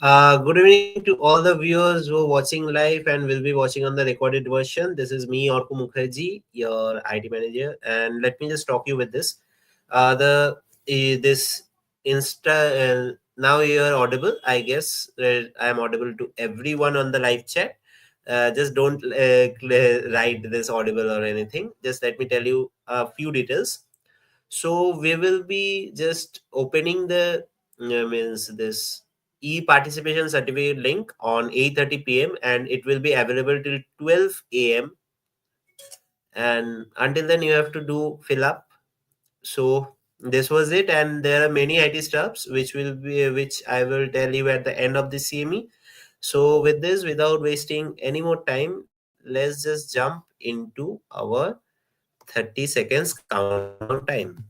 Good evening to all the viewers who are watching live and will be watching on the recorded version. This is me, Orko Mukherjee, your IT manager, and let me just talk you with this. This Insta now you are audible. I guess I am audible to everyone on the live chat. Just don't write this audible or anything. Just let me tell you a few details. So we will be just opening the means this e-participation certificate link on 8:30 p.m. and it will be available till 12 a.m. And until then you have to do fill up. So this was it, and there are many IT stuffs which I will tell you at the end of the CME. So with this, without wasting any more time, let's just jump into our 30 seconds countdown time.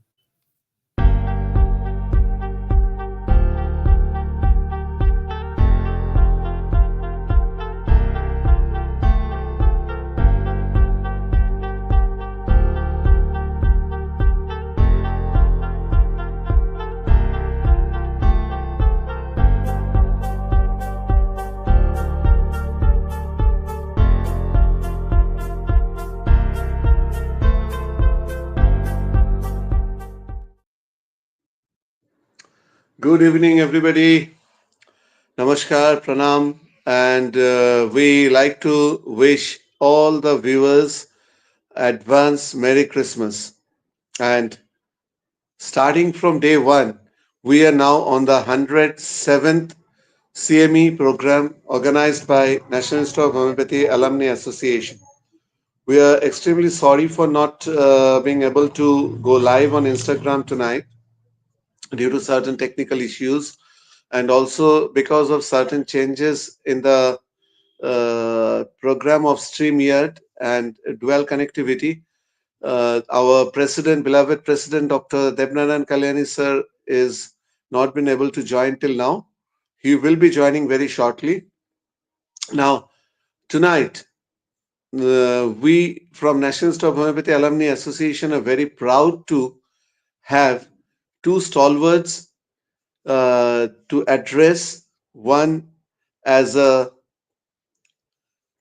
Good evening, everybody. Namaskar, pranam, and we like to wish all the viewers advance Merry Christmas. And starting from day one, we are now on the 107th CME program organized by National Institute of Homeopathy Alumni Association. We are extremely sorry for not being able to go live on Instagram tonight due to certain technical issues and also because of certain changes in the program of StreamYard and dual connectivity. Our president, beloved president, Dr. Narayan Kalyani sir, is not been able to join till now. He will be joining very shortly. Now, tonight, we from National Institute of Homeopathy Alumni Association are very proud to have two stalwarts to address, one as a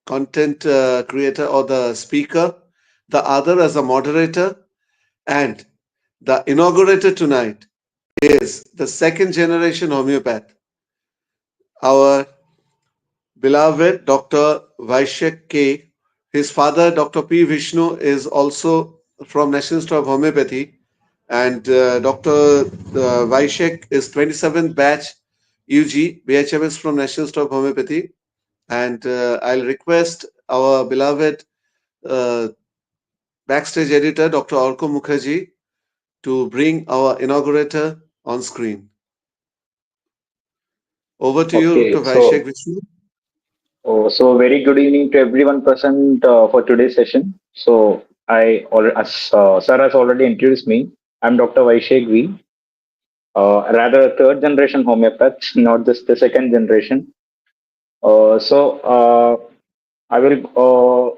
content creator or the speaker, the other as a moderator, and the inaugurator tonight is the second generation homeopath, our beloved Dr. Vyshek K. His father, Dr. P. Vishnu, is also from National Institute of Homeopathy, and Dr. Vyshek is 27th batch UG, BHMS from National Institute of Homeopathy. And I'll request our beloved uh, backstage editor, Dr. Orko Mukherjee, to bring our inaugurator on screen. Over to you, Dr. Okay, Vyshek Vishnu. so very good evening to everyone present for today's session. So as Sir has already introduced me, I'm Dr. Vyshek V, rather a third generation homeopath, not just the second generation. I will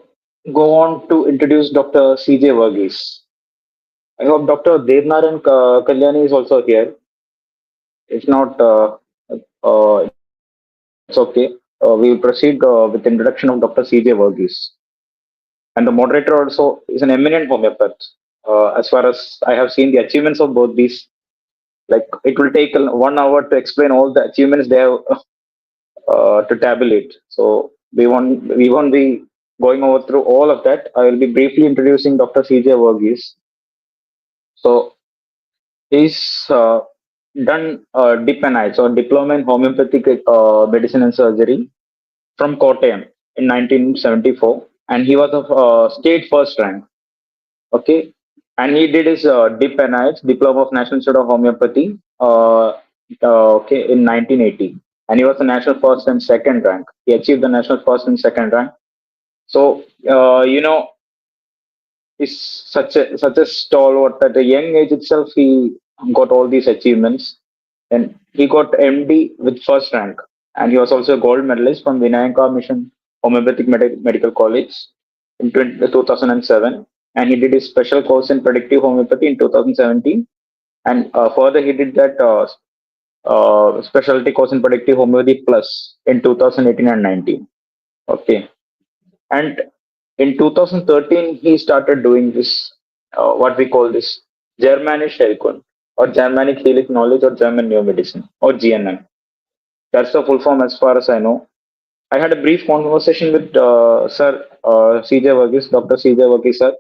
go on to introduce Dr. C.J. Varghese. I hope Dr. Devnaran Kalyani is also here. If not, it's okay. We will proceed with the introduction of Dr. C.J. Varghese. And the moderator also is an eminent homeopath. As far as I have seen the achievements of both these, like it will take 1 hour to explain all the achievements they have to tabulate. So we won't be going over through all of that. I will be briefly introducing Dr. C.J. Varghese. So he's done Dip.NIH or Diploma in Homeopathic Medicine and Surgery from Kottayam in 1974, and he was of state first rank. Okay, and he did his Dip.NIH Diploma of National Institute of Homeopathy. Okay, in 1980, and he was the national first and second rank. He achieved the national first and second rank. So he's such a stalwart at a young age itself. He got all these achievements, and he got MD with first rank, and he was also a gold medalist from Vinayaka Mission Homeopathic Medical College in 2007, and he did his special course in predictive homeopathy in 2017, and further he did that specialty course in predictive homeopathy plus in 2018 and 19. Okay, and in 2013 he started doing this, what we call this Germanic Heilkunde or Germanic Healing Knowledge or German New Medicine or GNM. That's the full form as far as I know. I had a brief conversation with Sir CJ Varghese, Dr. CJ Varghese sir,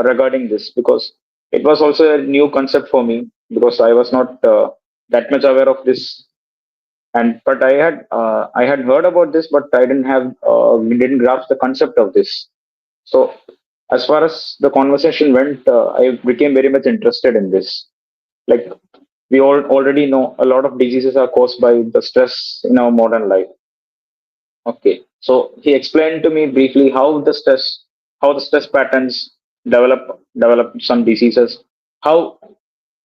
regarding this because it was also a new concept for me because I was not that much aware of this. And but I had heard about this, but I didn't have didn't grasp the concept of this. So as far as the conversation went, I became very much interested in this. Like we all already know, a lot of diseases are caused by the stress in our modern life. Okay, so he explained to me briefly how the stress patterns develop some diseases, how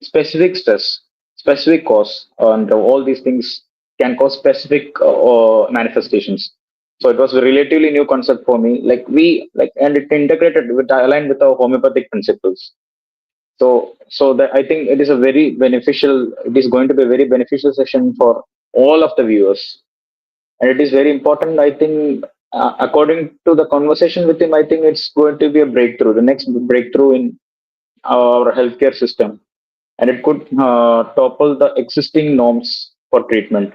specific stress, specific cause, and all these things can cause specific manifestations. So it was a relatively new concept for me. And it integrated with aligned with our homeopathic principles. So that I think it is a very beneficial. It is going to be a very beneficial session for all of the viewers, and it is very important. I think, according to the conversation with him, I think it's going to be a breakthrough, the next breakthrough in our healthcare system, and it could topple the existing norms for treatment.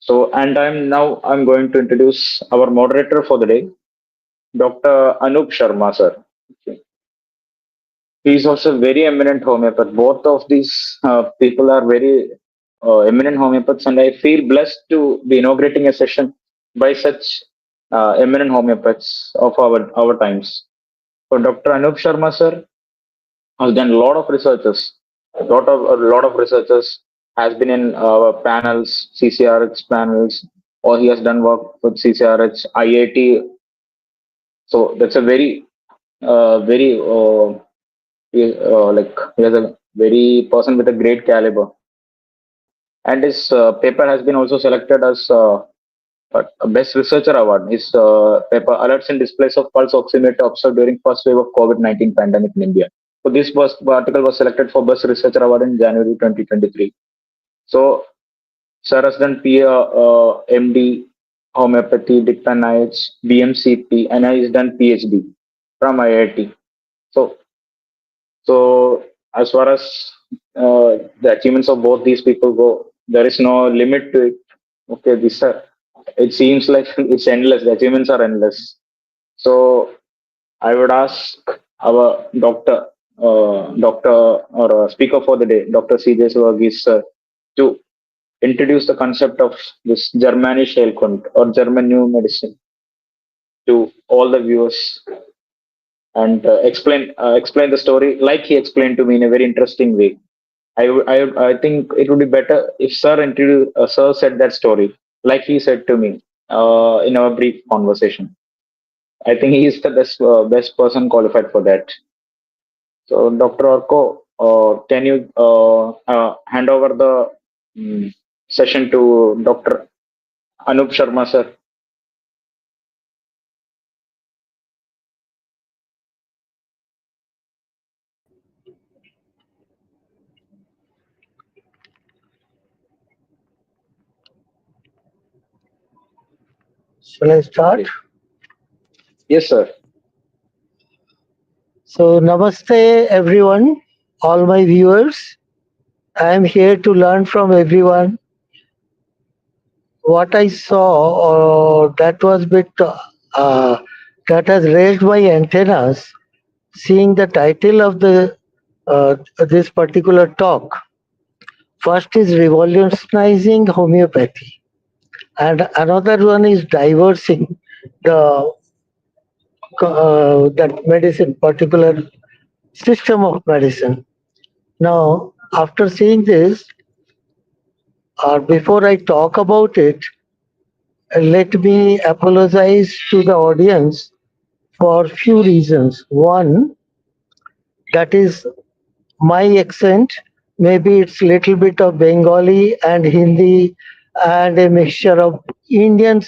So, and I'm going to introduce our moderator for the day, Dr. Anup Sharma, sir. Okay. He is also very eminent homeopath. Both of these people are very eminent homeopaths, and I feel blessed to be inaugurating a session by such eminent homeopaths of our times. So, Dr. Anup Sharma, sir, has done a lot of researches. A lot of researchers has been in panels, CCRH panels, or he has done work with CCRH, IIT. So that's a very he has a very person with a great caliber, and his paper has been also selected as a best researcher award. His paper alerts and displays of pulse oximeter observed during first wave of COVID-19 pandemic in India. So this article was selected for best researcher award in January 2023. So sir has done MD homeopathy, Dip.NIH, BMCP, and he has done Ph.D. from IIT. So So, as far as the achievements of both these people go, there is no limit to it. Okay, it seems like it's endless. The achievements are endless. So, I would ask our doctor or speaker for the day, Dr. CJ Varghese, to introduce the concept of this Germanic Heilkunde or German New Medicine to all the viewers and explain the story like he explained to me in a very interesting way. I think it would be better if Sir said that story like he said to me in our brief conversation. I think he is the best person qualified for that. So, Dr. Orko, can you hand over the session to Dr. Anup Sharma, sir? Shall I start? Yes, sir. So, namaste, everyone, all my viewers. I am here to learn from everyone. What I saw, that was bit that has raised my antennas. Seeing the title of the this particular talk. First is revolutionizing homeopathy, and another one is diversing the that medicine, particular system of medicine. Now, after seeing this, or before I talk about it, let me apologize to the audience for few reasons. One, that is my accent. Maybe it's little bit of Bengali and Hindi and a mixture of Indian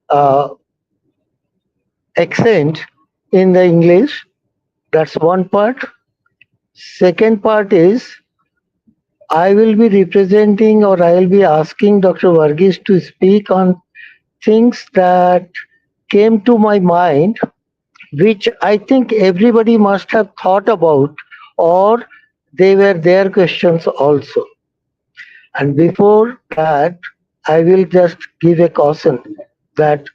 uh, accent in the English. That's one part. Second part is I will be representing or I will be asking Dr. Varghese to speak on things that came to my mind, which I think everybody must have thought about, or they were their questions also. And before that, I will just give a caution that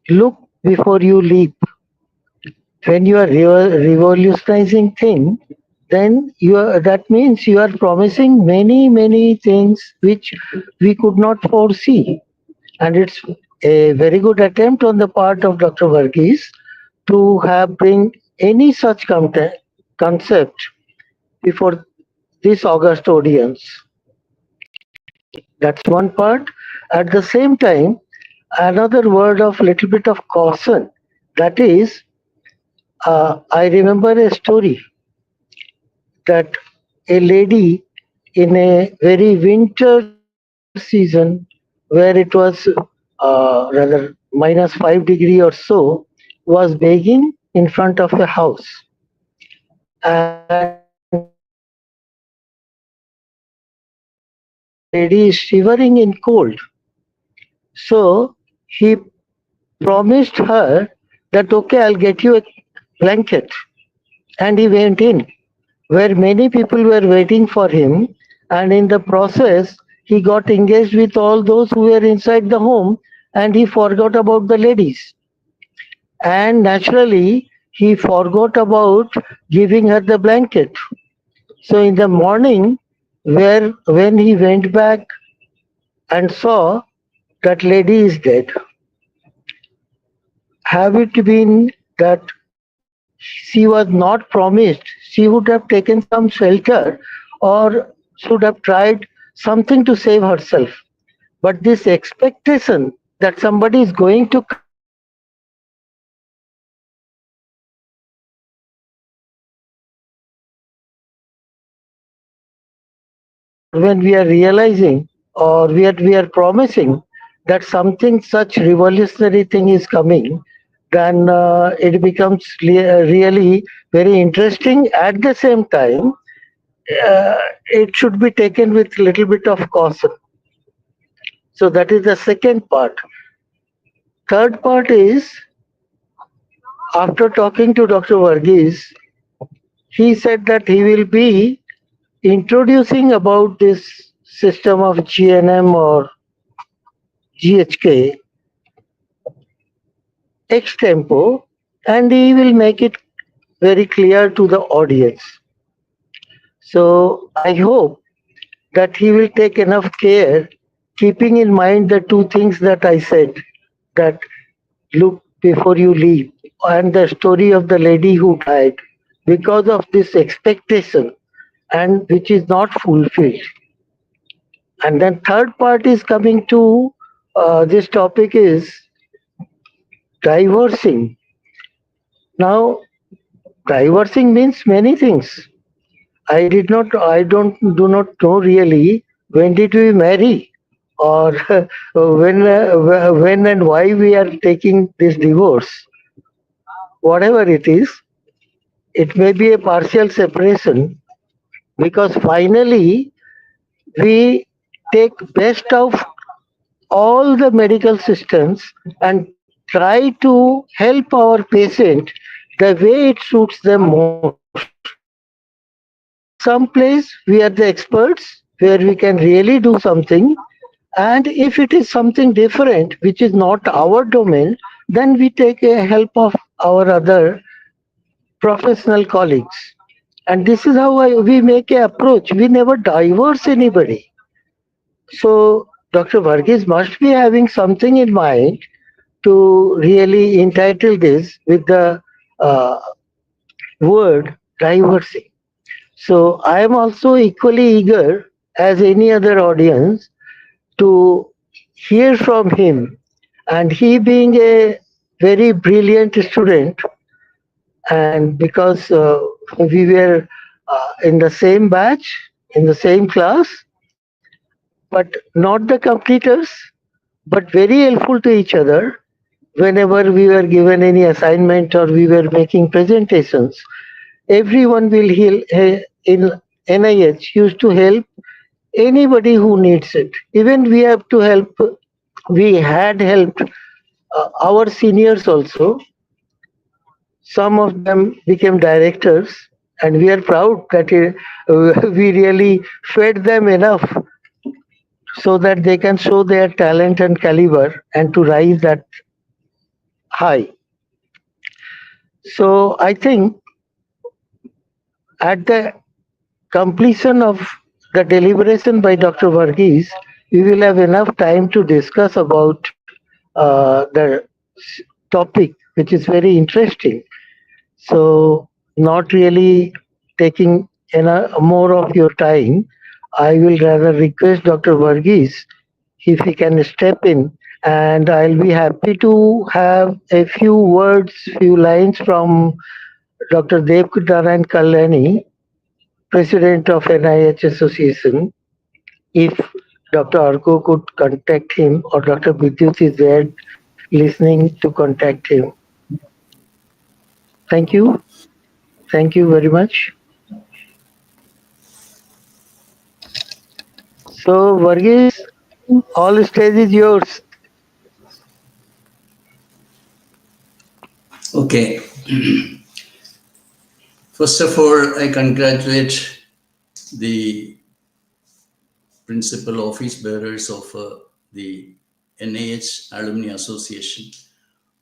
look before you leap. When you are revolutionizing thing, then that means you are promising many things which we could not foresee, and it's a very good attempt on the part of Dr. Varghese to have bring any such concept before this august audience. That's one part. At the same time, another word of little bit of caution. That is, I remember a story that a lady in a very winter season where it was rather -5 degree or so was begging in front of a house, and the lady is shivering in cold. So he promised her that okay, I'll get you a blanket, and he went in where many people were waiting for him, and in the process he got engaged with all those who were inside the home, and he forgot about the ladies, and naturally he forgot about giving her the blanket. So in the morning, where when he went back and saw that lady is dead, have it been that she was not promised, she would have taken some shelter or should have tried something to save herself. But this expectation that somebody is going to come and take her away, that is what when we are realizing or we are promising that something such revolutionary thing is coming, then it becomes really very interesting. At the same time, it should be taken with little bit of caution. So that is the second part. Third part is, after talking to Dr. Varghese, he said that he will be introducing about this system of GNM or GHK ex tempo, and he will make it very clear to the audience. So I hope that he will take enough care, keeping in mind the two things that I said, that look before you leap, and the story of the lady who died because of this expectation and which is not fulfilled. And then third part is coming to this topic is divorcing. Now, divorcing means many things. I do not know really when did we marry, or when and why we are taking this divorce. Whatever it is, it may be a partial separation, because finally we take best of all the medical systems and try to help our patient the way it suits them most. Some place we are the experts where we can really do something, and if it is something different which is not our domain, then we take a help of our other professional colleagues. And this is how we make a approach. We never divorce anybody. So Dr. Varghese must be having something in mind to really entitle this with the uh, word diversity. So I am also equally eager as any other audience to hear from him. And he being a very brilliant student, and because we were in the same batch, in the same class, but not the completers, but very helpful to each other whenever we were given any assignment or we were making presentations. Everyone will in NIH used to help anybody who needs it. Even we have to help. We had helped our seniors also. Some of them became directors, and we are proud that we really fed them enough so that they can show their talent and caliber and to rise that high. So I think at the completion of the deliberation by Dr. Varghese, we will have enough time to discuss about the topic, which is very interesting. So, not really taking more of your time, I will rather request Dr. Varghese if he can step in, and I'll be happy to have a few words, few lines from Dr. Narayan Kalyani, President of NIH Association, if Dr. Arko could contact him or Dr. Bidyut is there listening to contact him. Thank you. Thank you very much. So, Varghese, all stage is yours. Okay. First of all, I congratulate the principal office bearers of the NIH Alumni Association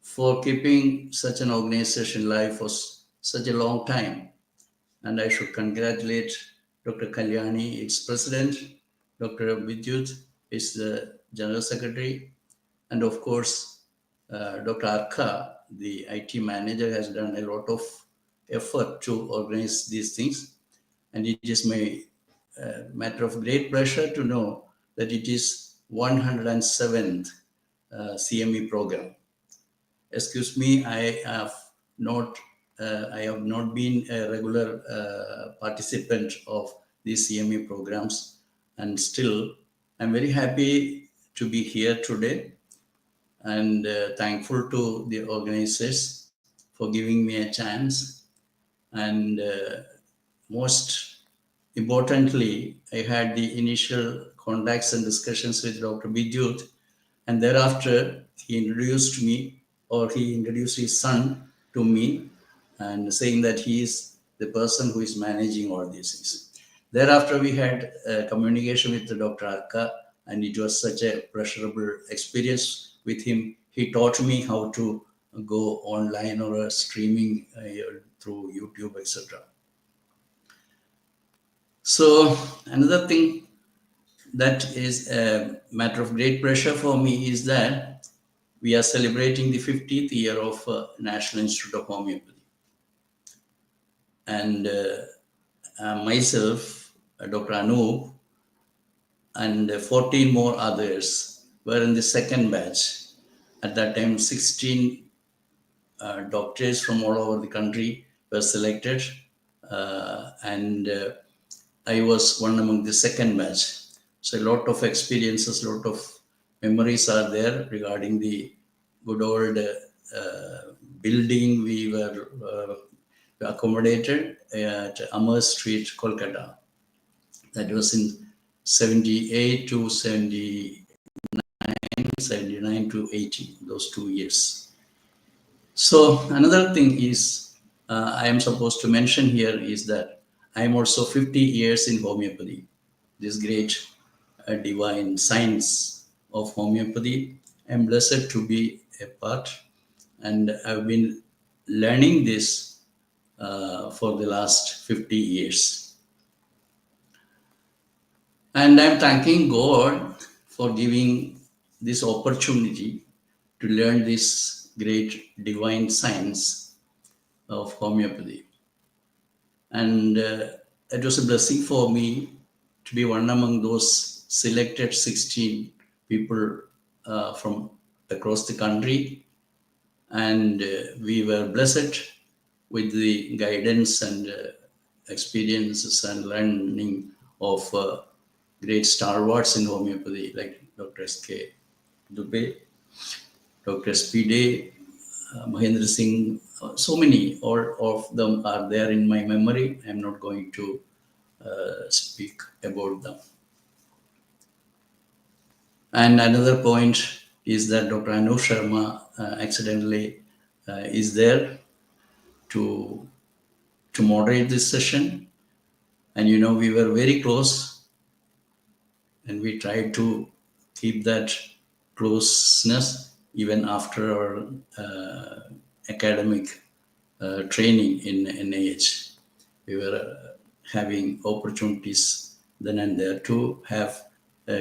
for keeping such an organization live for such a long time. And I should congratulate Dr. Kalyani, its president, Dr. Bidyut is the general secretary, and of course, Dr. Arka, the IT manager, has done a lot of effort to organize these things. And it is my matter of great pleasure to know that it is 107th CME program. Excuse me, I have not been a regular participant of these CME programs, and still I'm very happy to be here today and thankful to the organizers for giving me a chance. And most importantly, I had the initial contacts and discussions with Dr. Bidyut, and thereafter he introduced his son to me, and saying that he is the person who is managing all these things. Thereafter, we had communication with Dr. Arka, and it was such a pleasurable experience with him. He taught me how to go online or streaming through YouTube, etc. So another thing that is a matter of great pleasure for me is that we are celebrating the 50th year of National Institute of Homeopathy. And myself, Dr. Anup, and 14 more others were in the second batch. At that time, 16 doctors from all over the country were selected, and I was one among the second batch. So a lot of experiences, a lot of memories are there regarding the good old building we were accommodated at Amar Street, Kolkata. That was in 78 to 79, 79 to 80, those 2 years. So another thing is I am supposed to mention here is that I am also 50 years in homeopathy, this great divine science of homeopathy. I am blessed to be a part, and I've been learning this for the last 50 years. And I'm thanking God for giving this opportunity to learn this great divine science of homeopathy. And it was a blessing for me to be one among those selected 16 people from across the country. And we were blessed with the guidance and experiences and learning of great stalwarts in homeopathy like Dr. S.K. Dubey, Dr. S.P. Mahendra Singh, so many, all of them are there in my memory. I'm not going to speak about them. And another point is that Dr. Anup Sharma accidentally is there to moderate this session. And we were very close, and we tried to keep that closeness even after our academic training in NIH. We were having opportunities then and there to have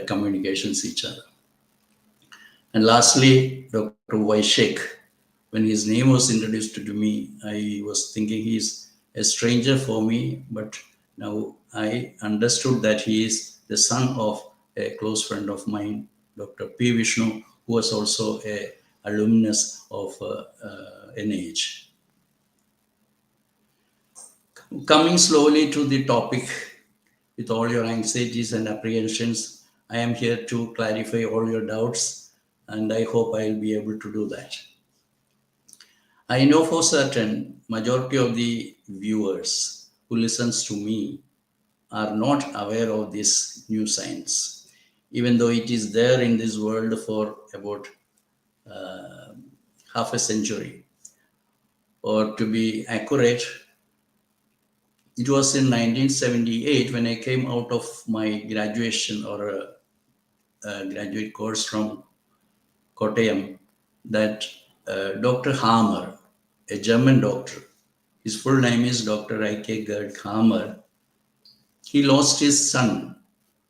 communications each other. And lastly, Dr. Vyshek, when his name was introduced to me, I was thinking he's a stranger for me, but now I understood that he is the son of a close friend of mine, Dr. P. Vishnu, who was also a alumnus of NIH. Coming slowly to the topic, with all your anxieties and apprehensions, I am here to clarify all your doubts, and I hope I'll be able to do that. I know for certain majority of the viewers who listens to me are not aware of this new science, even though it is there in this world for about half a century. Or to be accurate, it was in 1978 when I came out of my graduation or a graduate course from Kottayam that Dr. Hammer, a German doctor, his full name is Dr. I.K. Gerd Hammer, he lost his son,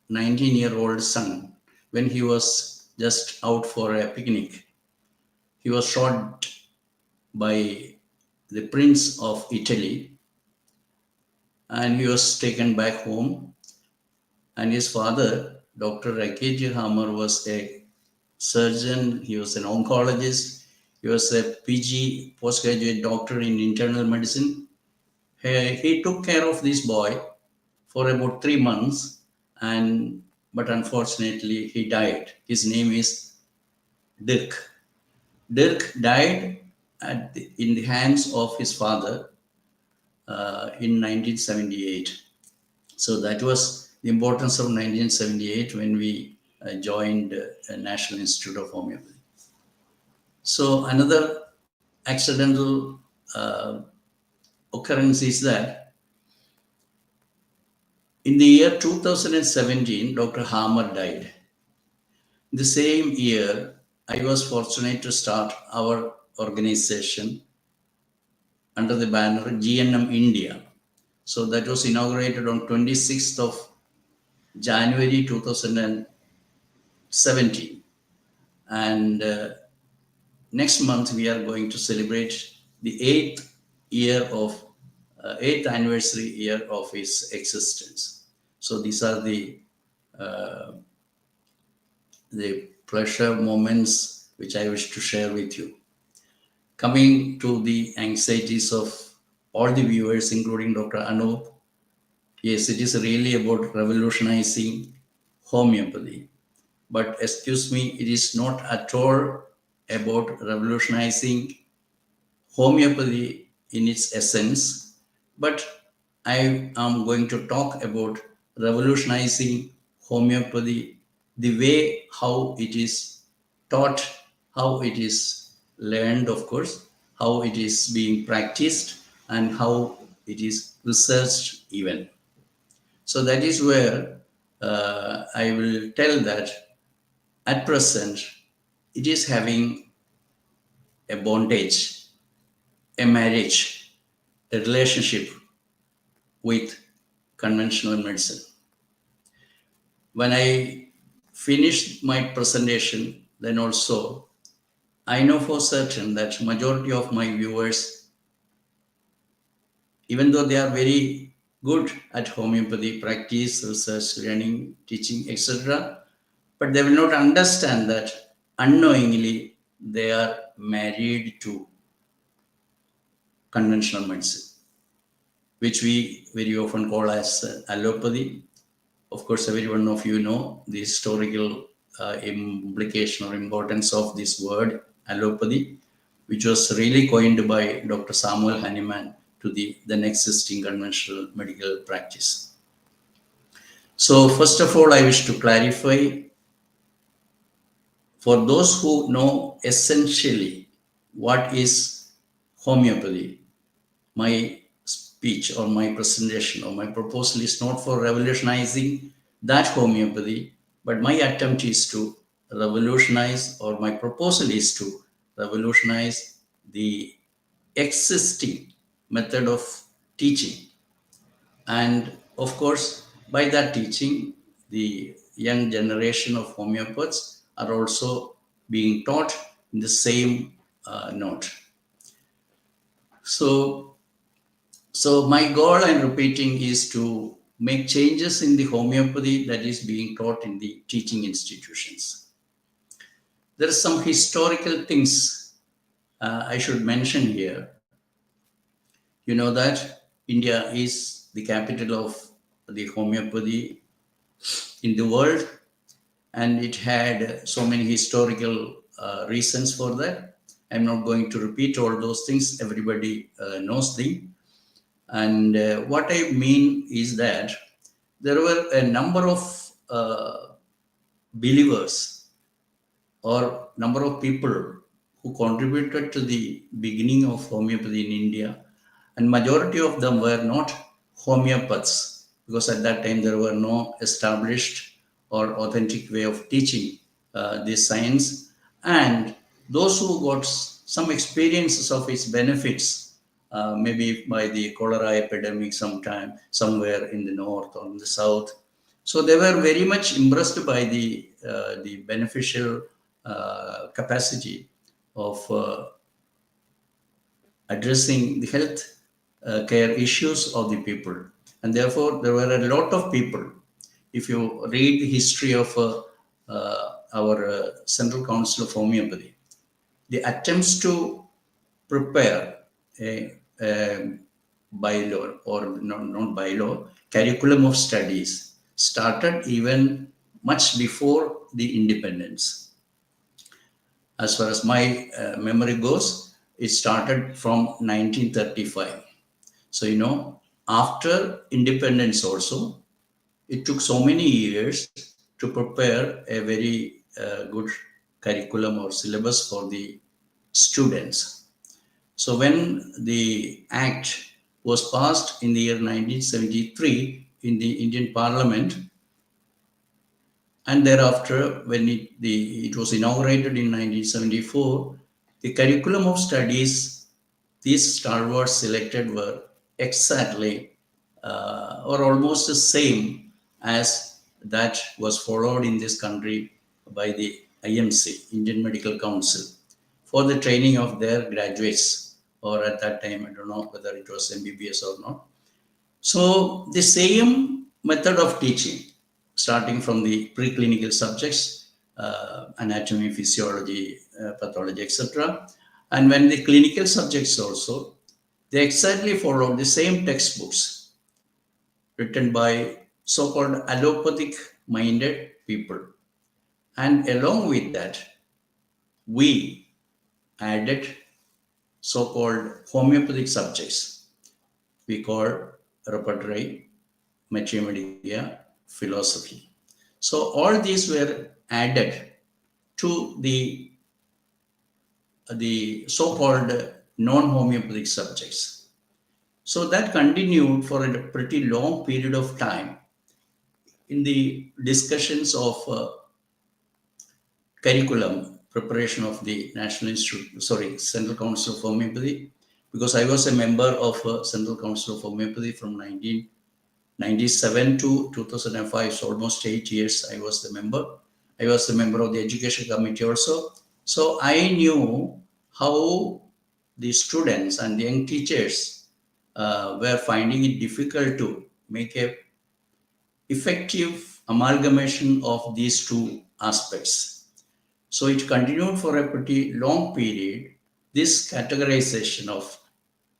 19-year-old son, when he was just out for a picnic. He was shot by the Prince of Italy, and he was taken back home. And his father, Dr. Rakesh Hammer, was a surgeon, he was an oncologist, he was a PG, postgraduate doctor in internal medicine. He took care of this boy for about 3 months, but unfortunately he died. His name is Dirk. Dirk died in the hands of his father in 1978. So that was the importance of 1978 when we joined National Institute of Homeopathy. So another accidental occurrence is that in the year 2017, Dr. Hammer died. The same year, I was fortunate to start our organization under the banner GNM India. So that was inaugurated on 26th of January 2017. And next month, we are going to celebrate the 8th anniversary year of its existence. So these are the pleasure moments which I wish to share with you. Coming to the anxieties of all the viewers, including Dr. Anup, yes, it is really about revolutionizing homeopathy. But excuse me, it is not at all about revolutionizing homeopathy in its essence, but I am going to talk about revolutionizing homeopathy, the way how it is taught, how it is learned, of course, how it is being practiced, and how it is researched even. So that is where I will tell that at present it is having a bondage, a marriage, a relationship with conventional medicine. When I finished my presentation, then also I know for certain that majority of my viewers, even though they are very good at homeopathy practice, research, learning, teaching, etc., but they will not understand that unknowingly they are married to conventional medicine, which we very often call as allopathy. Of course, every one of you know the historical implication or importance of this word allopathy, which was really coined by Dr. Samuel Hahnemann to the then existing conventional medical practice. So first of all, I wish to clarify for those who know essentially what is homeopathy, my speech or my presentation or my proposal is not for revolutionizing that homeopathy, but my attempt is to revolutionize, or my proposal is to revolutionize the existing method of teaching. And of course, by that teaching, the young generation of homeopaths are also being taught in the same note. So, so my goal, I'm repeating, is to make changes in the homeopathy that is being taught in the teaching institutions. There are some historical things I should mention here. You know that India is the capital of the homeopathy in the world, and it had so many historical reasons for that. I'm not going to repeat all those things, everybody knows them. And what I mean is that there were a number of believers or number of people who contributed to the beginning of homeopathy in India, and majority of them were not homeopaths, because at that time there were no established or authentic way of teaching this science. And those who got some experiences of its benefits, maybe by the cholera epidemic sometime somewhere in the north or in the south, so they were very much impressed by the beneficial capacity of addressing the health care issues of the people. And therefore, there were a lot of people. If you read the history of our Central Council of Homeopathy, the attempts to prepare a bylaw, or not bylaw, curriculum of studies started even much before the independence. As far as my memory goes, it started from 1935. So, after independence also, it took so many years to prepare a very good curriculum or syllabus for the students. So when the act was passed in the year 1973 in the Indian Parliament, and thereafter when it was inaugurated in 1974, the curriculum of studies these stalwarts selected were exactly or almost the same as that was followed in this country by the IMC, Indian Medical Council, for the training of their graduates, or at that time, I don't know whether it was MBBS or not. So the same method of teaching, starting from the preclinical subjects, anatomy, physiology, pathology, etc. And when the clinical subjects also, they exactly follow the same textbooks written by so-called allopathic minded people. And along with that, we added so-called homeopathic subjects we call repertory, Materia, Medica, philosophy. So all these were added to the so-called non-homeopathic subjects. So that continued for a pretty long period of time in the discussions of curriculum preparation of the Central Council of Homeopathy, because I was a member of Central Council of Homeopathy from 1997 to 2005, so almost 8 years I was the member. I was the member of the education committee also. So I knew how the students and the young teachers were finding it difficult to make a effective amalgamation of these two aspects. So it continued for a pretty long period, this categorization of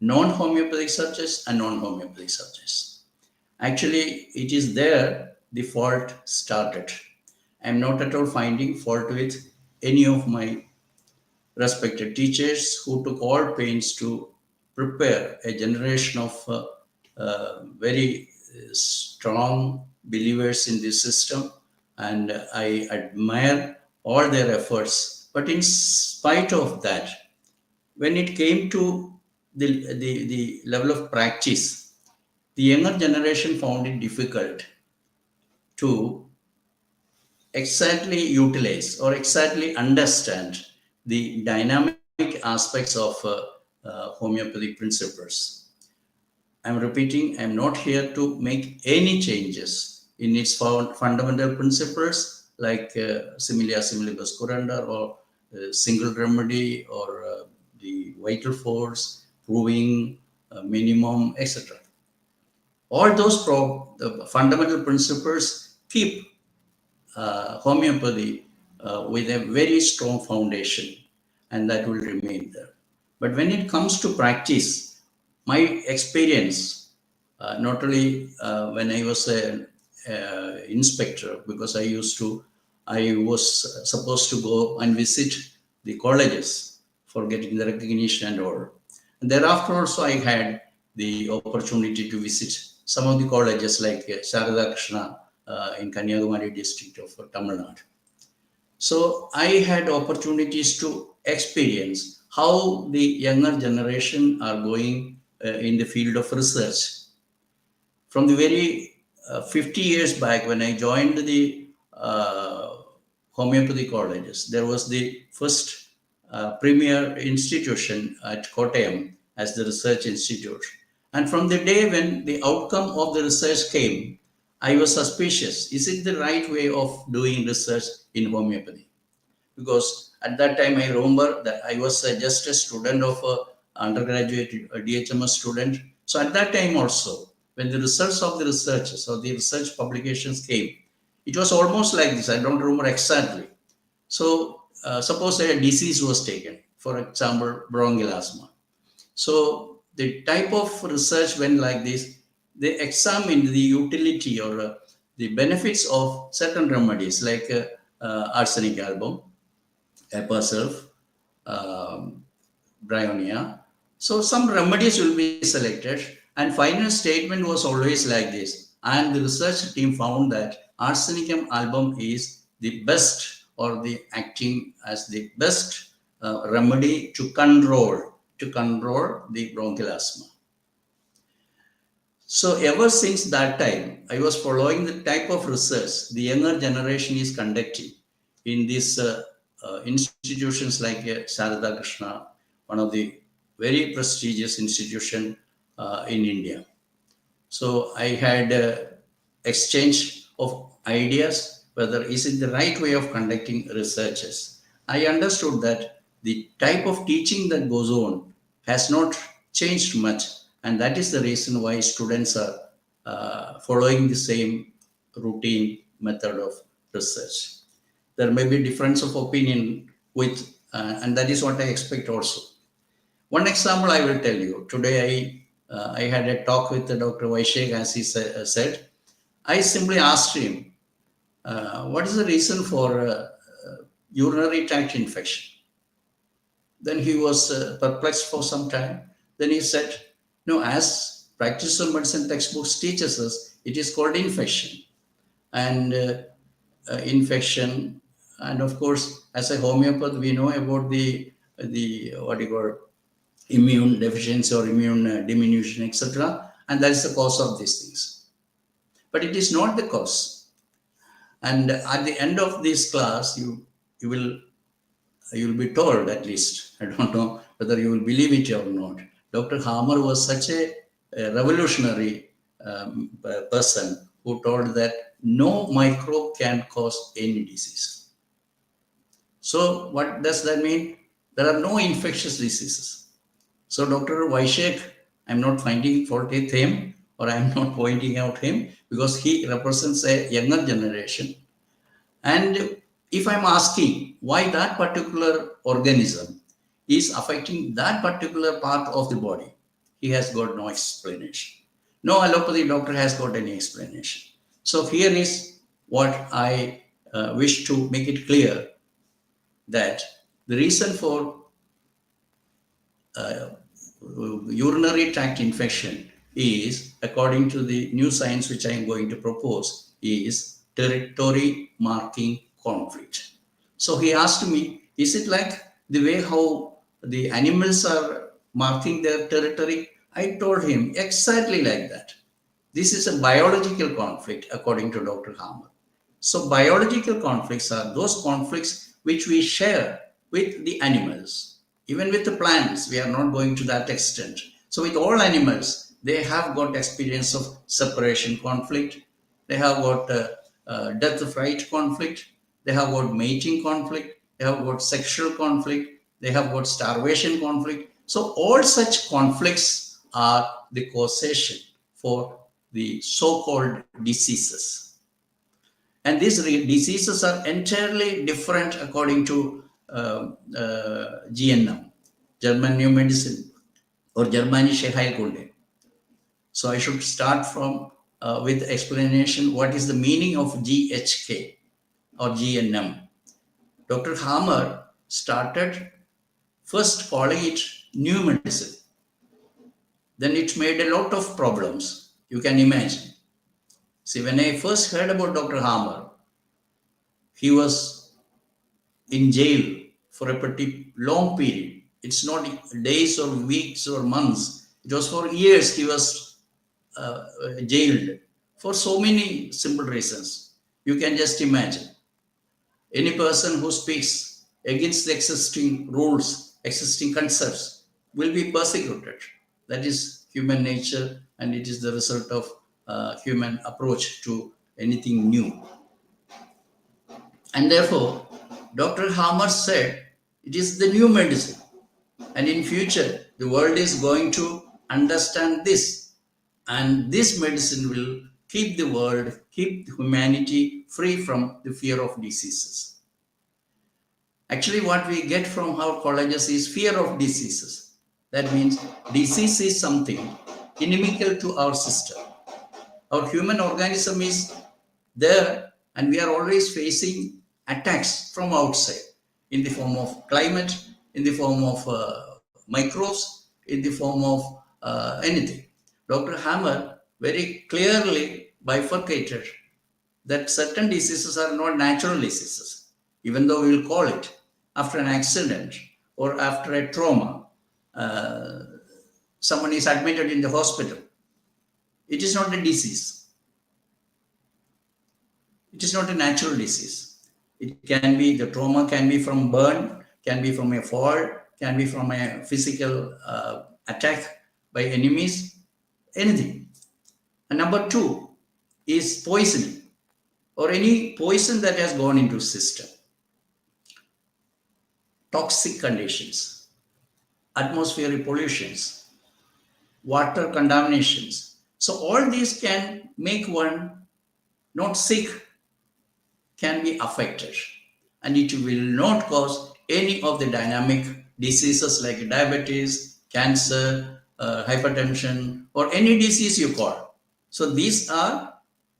non-homeopathic subjects and non-homeopathic subjects. Actually, it is there the fault started. I'm not at all finding fault with any of my respected teachers who took all pains to prepare a generation of very strong, believers in this system, and I admire all their efforts. But in spite of that, when it came to the level of practice, the younger generation found it difficult to exactly utilize or exactly understand the dynamic aspects of homeopathic principles. I'm repeating, I'm not here to make any changes in its fundamental principles like similia similibus curanda or single remedy or the vital force, proving minimum, etc. All those the fundamental principles keep homeopathy with a very strong foundation, and that will remain there. But when it comes to practice, my experience, not only when I was an inspector, because I was supposed to go and visit the colleges for getting the recognition and all. And thereafter also I had the opportunity to visit some of the colleges like Sharada Krishna in Kanyakumari district of Tamil Nadu. So I had opportunities to experience how the younger generation are going in the field of research. From the very 50 years back when I joined the homeopathy colleges, there was the first premier institution at Kottayam as the research institute. And from the day when the outcome of the research came, I was suspicious. Is it the right way of doing research in homeopathy? Because at that time I remember that I was just a student of undergraduate DHMA student. So at that time also, when the results of the researches or the research publications came, it was almost like this. I don't remember exactly. So suppose a disease was taken, for example, bronchial asthma. So the type of research went like this. They examined the utility or the benefits of certain remedies like arsenic album, Epaself, Bryonia. So some remedies will be selected, and final statement was always like this. And the research team found that arsenicum album is the best or the acting as the best remedy to control the bronchial asthma. So ever since that time, I was following the type of research the younger generation is conducting in these institutions like Sharada Krishna, one of the very prestigious institution in India. So I had exchange of ideas whether is it the right way of conducting researches. I understood that the type of teaching that goes on has not changed much, and that is the reason why students are following the same routine method of research. There may be difference of opinion with, and that is what I expect also. One example I will tell you. Today I had a talk with Dr. Vyshek, as he said. I simply asked him, what is the reason for urinary tract infection? Then he was perplexed for some time. Then he said, no, as practice of medicine textbooks teaches us, it is called infection. And infection, and of course, as a homeopath, we know about the what you call immune deficiency or immune diminution, etc. And that is the cause of these things. But it is not the cause. And at the end of this class, you will be told, at least, I don't know whether you will believe it or not. Dr. Hammer was such a revolutionary person who told that no microbe can cause any disease. So what does that mean? There are no infectious diseases. So Dr. Vyshek, I'm not finding fault with him or I'm not pointing out him because he represents a younger generation. And if I'm asking why that particular organism is affecting that particular part of the body, he has got no explanation. No allopathy doctor has got any explanation. So here is what I wish to make it clear, that the reason for urinary tract infection is, according to the new science which I am going to propose, is territory marking conflict. So he asked me, is it like the way how the animals are marking their territory? I told him exactly like that. This is a biological conflict according to Dr. Hammer. So biological conflicts are those conflicts which we share with the animals. Even with the plants, we are not going to that extent. So with all animals, they have got experience of separation conflict. They have got death fright conflict. They have got mating conflict. They have got sexual conflict. They have got starvation conflict. So all such conflicts are the causation for the so-called diseases. And these diseases are entirely different according to GNM, German New Medicine, or Germanische Heilkunde. So I should start from with explanation what is the meaning of GHK or GNM. Dr. Hammer started first calling it new medicine. Then it made a lot of problems. You can imagine. See, when I first heard about Dr. Hammer, he was in jail for a pretty long period. It's not days or weeks or months. It was for years he was jailed for so many simple reasons. You can just imagine. Any person who speaks against the existing rules, existing concepts, will be persecuted. That is human nature, and it is the result of human approach to anything new. And therefore, Dr. Hammer said it is the new medicine. And in future, the world is going to understand this. And this medicine will keep the world, keep humanity free from the fear of diseases. Actually, what we get from our colleges is fear of diseases. That means disease is something inimical to our system. Our human organism is there, and we are always facing attacks from outside in the form of climate, in the form of microbes, in the form of anything. Dr. Hammer very clearly bifurcated that certain diseases are not natural diseases, even though we will call it after an accident or after a trauma. Someone is admitted in the hospital. It is not a disease. It is not a natural disease. It can be, the trauma can be from burn, can be from a fall, can be from a physical attack by enemies, anything. And number two is poisoning, or any poison that has gone into system. Toxic conditions, atmospheric pollutions, water contaminations. So all these can make one not sick, can be affected, and it will not cause any of the dynamic diseases like diabetes, cancer, hypertension, or any disease you call. So these are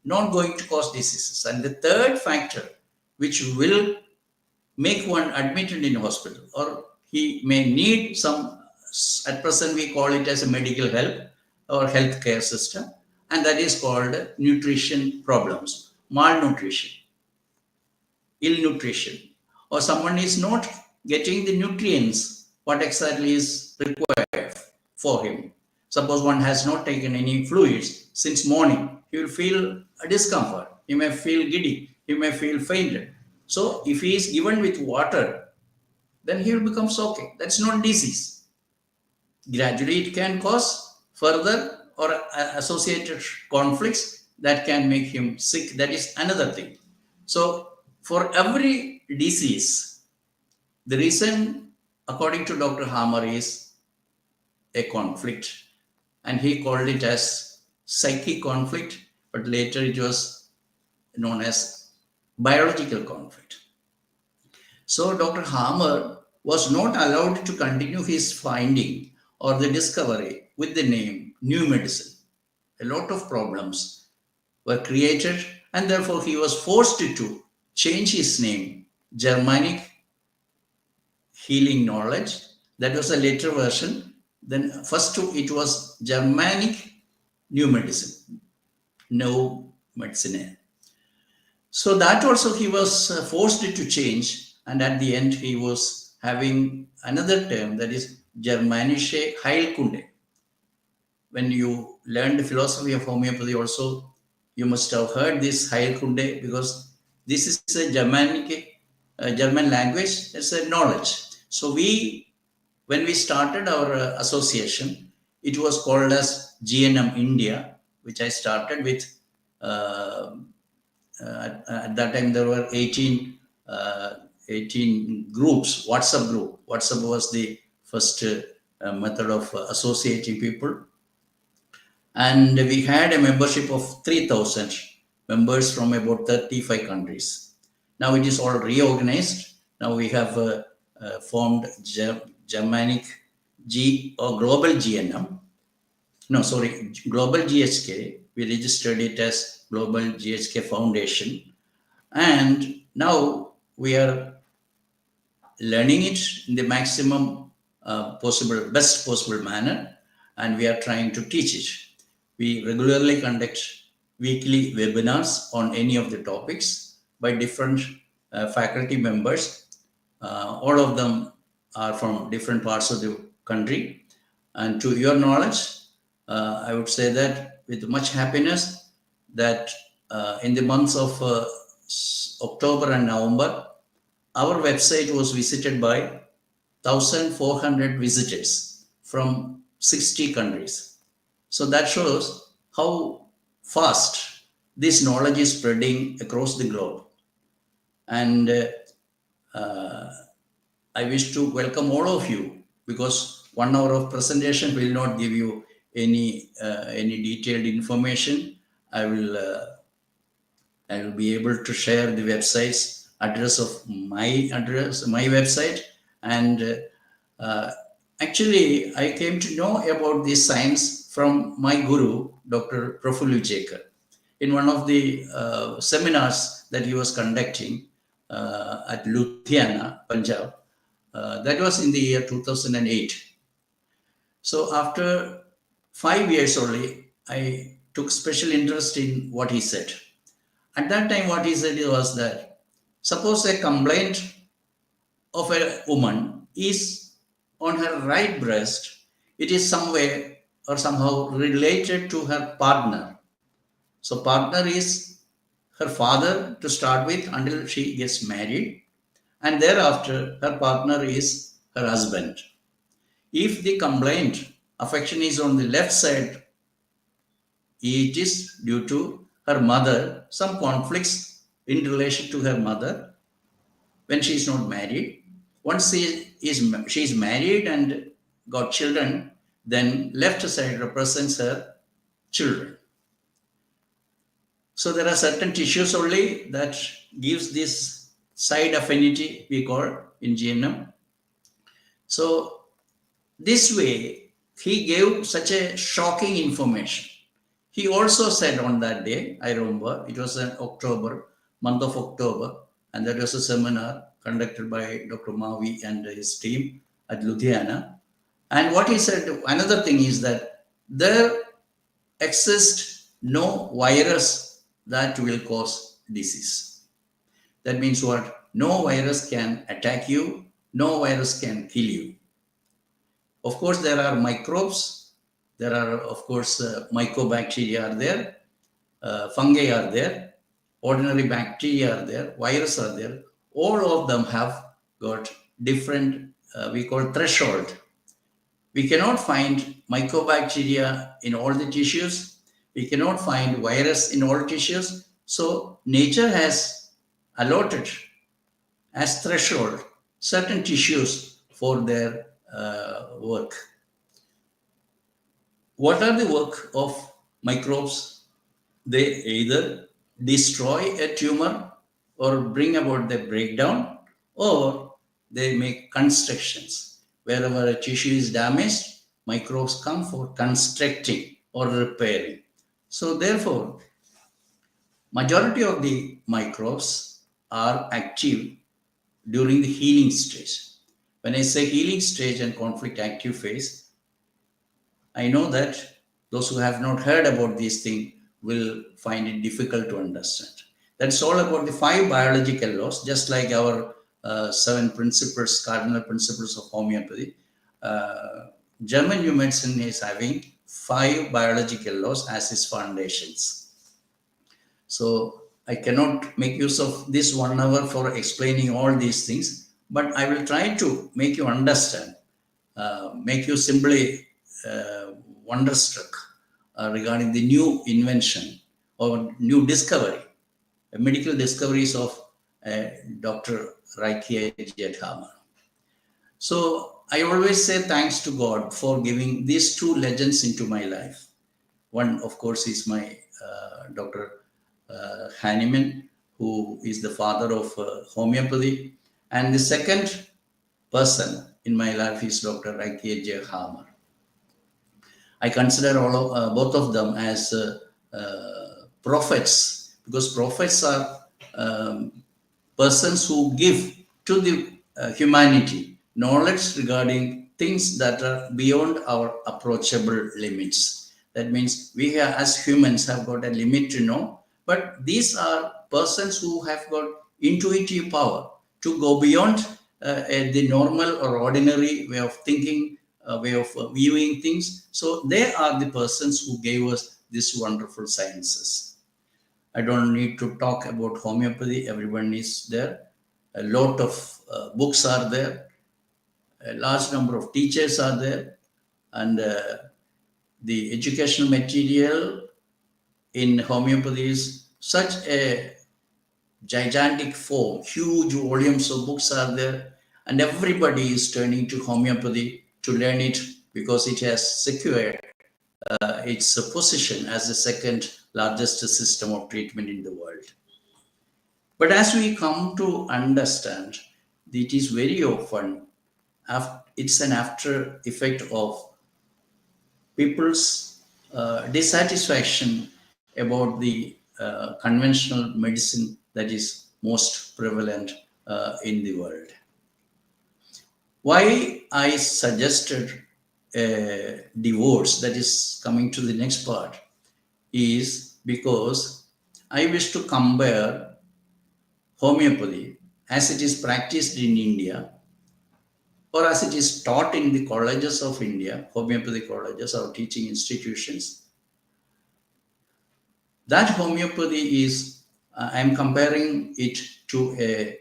not going to cause diseases. And the third factor which will make one admitted in hospital, or he may need some, at present we call it as a medical help or healthcare system, and that is called nutrition problems, malnutrition, ill nutrition, or someone is not getting the nutrients what exactly is required for him. Suppose one has not taken any fluids since morning, he will feel a discomfort, he may feel giddy, he may feel fainted. So if he is given with water, then he will become okay. That's not disease. Gradually it can cause further or associated conflicts that can make him sick. That is another thing. So for every disease, the reason according to Dr. Hammer is a conflict, and he called it as psychic conflict, but later it was known as biological conflict. So Dr. Hammer was not allowed to continue his finding or the discovery with the name new medicine. A lot of problems were created, and therefore he was forced to change his name, Germanic Healing Knowledge. That was a later version. Then first it was Germanic New Medicine, no medicine. So that also he was forced to change, and at the end he was having another term, that is Germanische Heilkunde. When you learn the philosophy of homeopathy also, you must have heard this Heilkunde, because this is a German language. It's a knowledge. So when we started our association, it was called as GNM India, which I started with. At that time, there were 18 groups, WhatsApp group. WhatsApp was the first method of associating people. And we had a membership of 3,000 members from about 35 countries. Now it is all reorganized. Now we have formed Germanic or Global GNM. No, sorry, Global GHK. We registered it as Global GHK Foundation. And now we are learning it in the maximum best possible manner, and we are trying to teach it. We regularly conduct weekly webinars on any of the topics by different faculty members. All of them are from different parts of the country. And to your knowledge, I would say that with much happiness that in the months of October and November, our website was visited by 1,400 visitors from 60 countries. So that shows how fast this knowledge is spreading across the globe. And I wish to welcome all of you, because 1 hour of presentation will not give you any detailed information. I will be able to share the website's address of my website. And actually, I came to know about this science from my guru, Dr. Vyshek V, in one of the seminars that he was conducting at Ludhiana, Punjab. That was in the year 2008. So after 5 years only, I took special interest in what he said. At that time, what he said was that suppose a complaint of a woman is on her right breast, it is somewhere or somehow related to her partner. So partner is her father to start with until she gets married, and thereafter her partner is her husband. If the complaint affection is on the left side, it is due to her mother, some conflicts in relation to her mother when she is not married. Once she is married and got children, then left side represents her children. So there are certain tissues only that gives this side affinity we call in GNM. So this way, he gave such a shocking information. He also said on that day, I remember, it was in October, month of October, and that was a seminar conducted by Dr. Mavi and his team at Ludhiana. And what he said, another thing is that there exists no virus that will cause disease. That means what? No virus can attack you, no virus can kill you. Of course, there are microbes, there are, of course, mycobacteria are there, fungi are there, ordinary bacteria are there, viruses are there. All of them have got different, we call threshold. We cannot find mycobacteria in all the tissues. We cannot find virus in all tissues. So nature has allotted as threshold certain tissues for their work. What are the work of microbes? They either destroy a tumor or bring about the breakdown, or they make constructions. Wherever a tissue is damaged, microbes come for constructing or repairing. So therefore, majority of the microbes are active during the healing stage. When I say healing stage and conflict active phase, I know that those who have not heard about these things will find it difficult to understand. That's all about the 5 biological laws, just like our 7 principles, cardinal principles of homeopathy. German new medicine is having 5 biological laws as its foundations. So I cannot make use of this 1 hour for explaining all these things, but I will try to make you understand, make you simply wonderstruck regarding the new invention or new discovery, medical discoveries of Dr. Reich Hammer. So I always say thanks to God for giving these 2 legends into my life. One, of course, is my Dr. Hahnemann, who is the father of homeopathy. And the second person in my life is Dr. Reich Hammer. I consider both of them as prophets, because prophets are persons who give to the humanity knowledge regarding things that are beyond our approachable limits. That means we have, as humans, have got a limit to know, but these are persons who have got intuitive power to go beyond the normal or ordinary way of thinking, way of viewing things. So they are the persons who gave us these wonderful sciences. I don't need to talk about homeopathy. Everyone is there. A lot of books are there. A large number of teachers are there. And the educational material in homeopathy is such a gigantic form. Huge volumes of books are there. And everybody is turning to homeopathy to learn it because it has secured its position as the second largest system of treatment in the world. But as we come to understand, it is very often, it's an after effect of people's dissatisfaction about the conventional medicine that is most prevalent in the world. Why I suggested a divorce, that is coming to the next part, is because I wish to compare homeopathy as it is practiced in India or as it is taught in the colleges of India, homeopathy colleges or teaching institutions. That homeopathy is, I'm comparing it to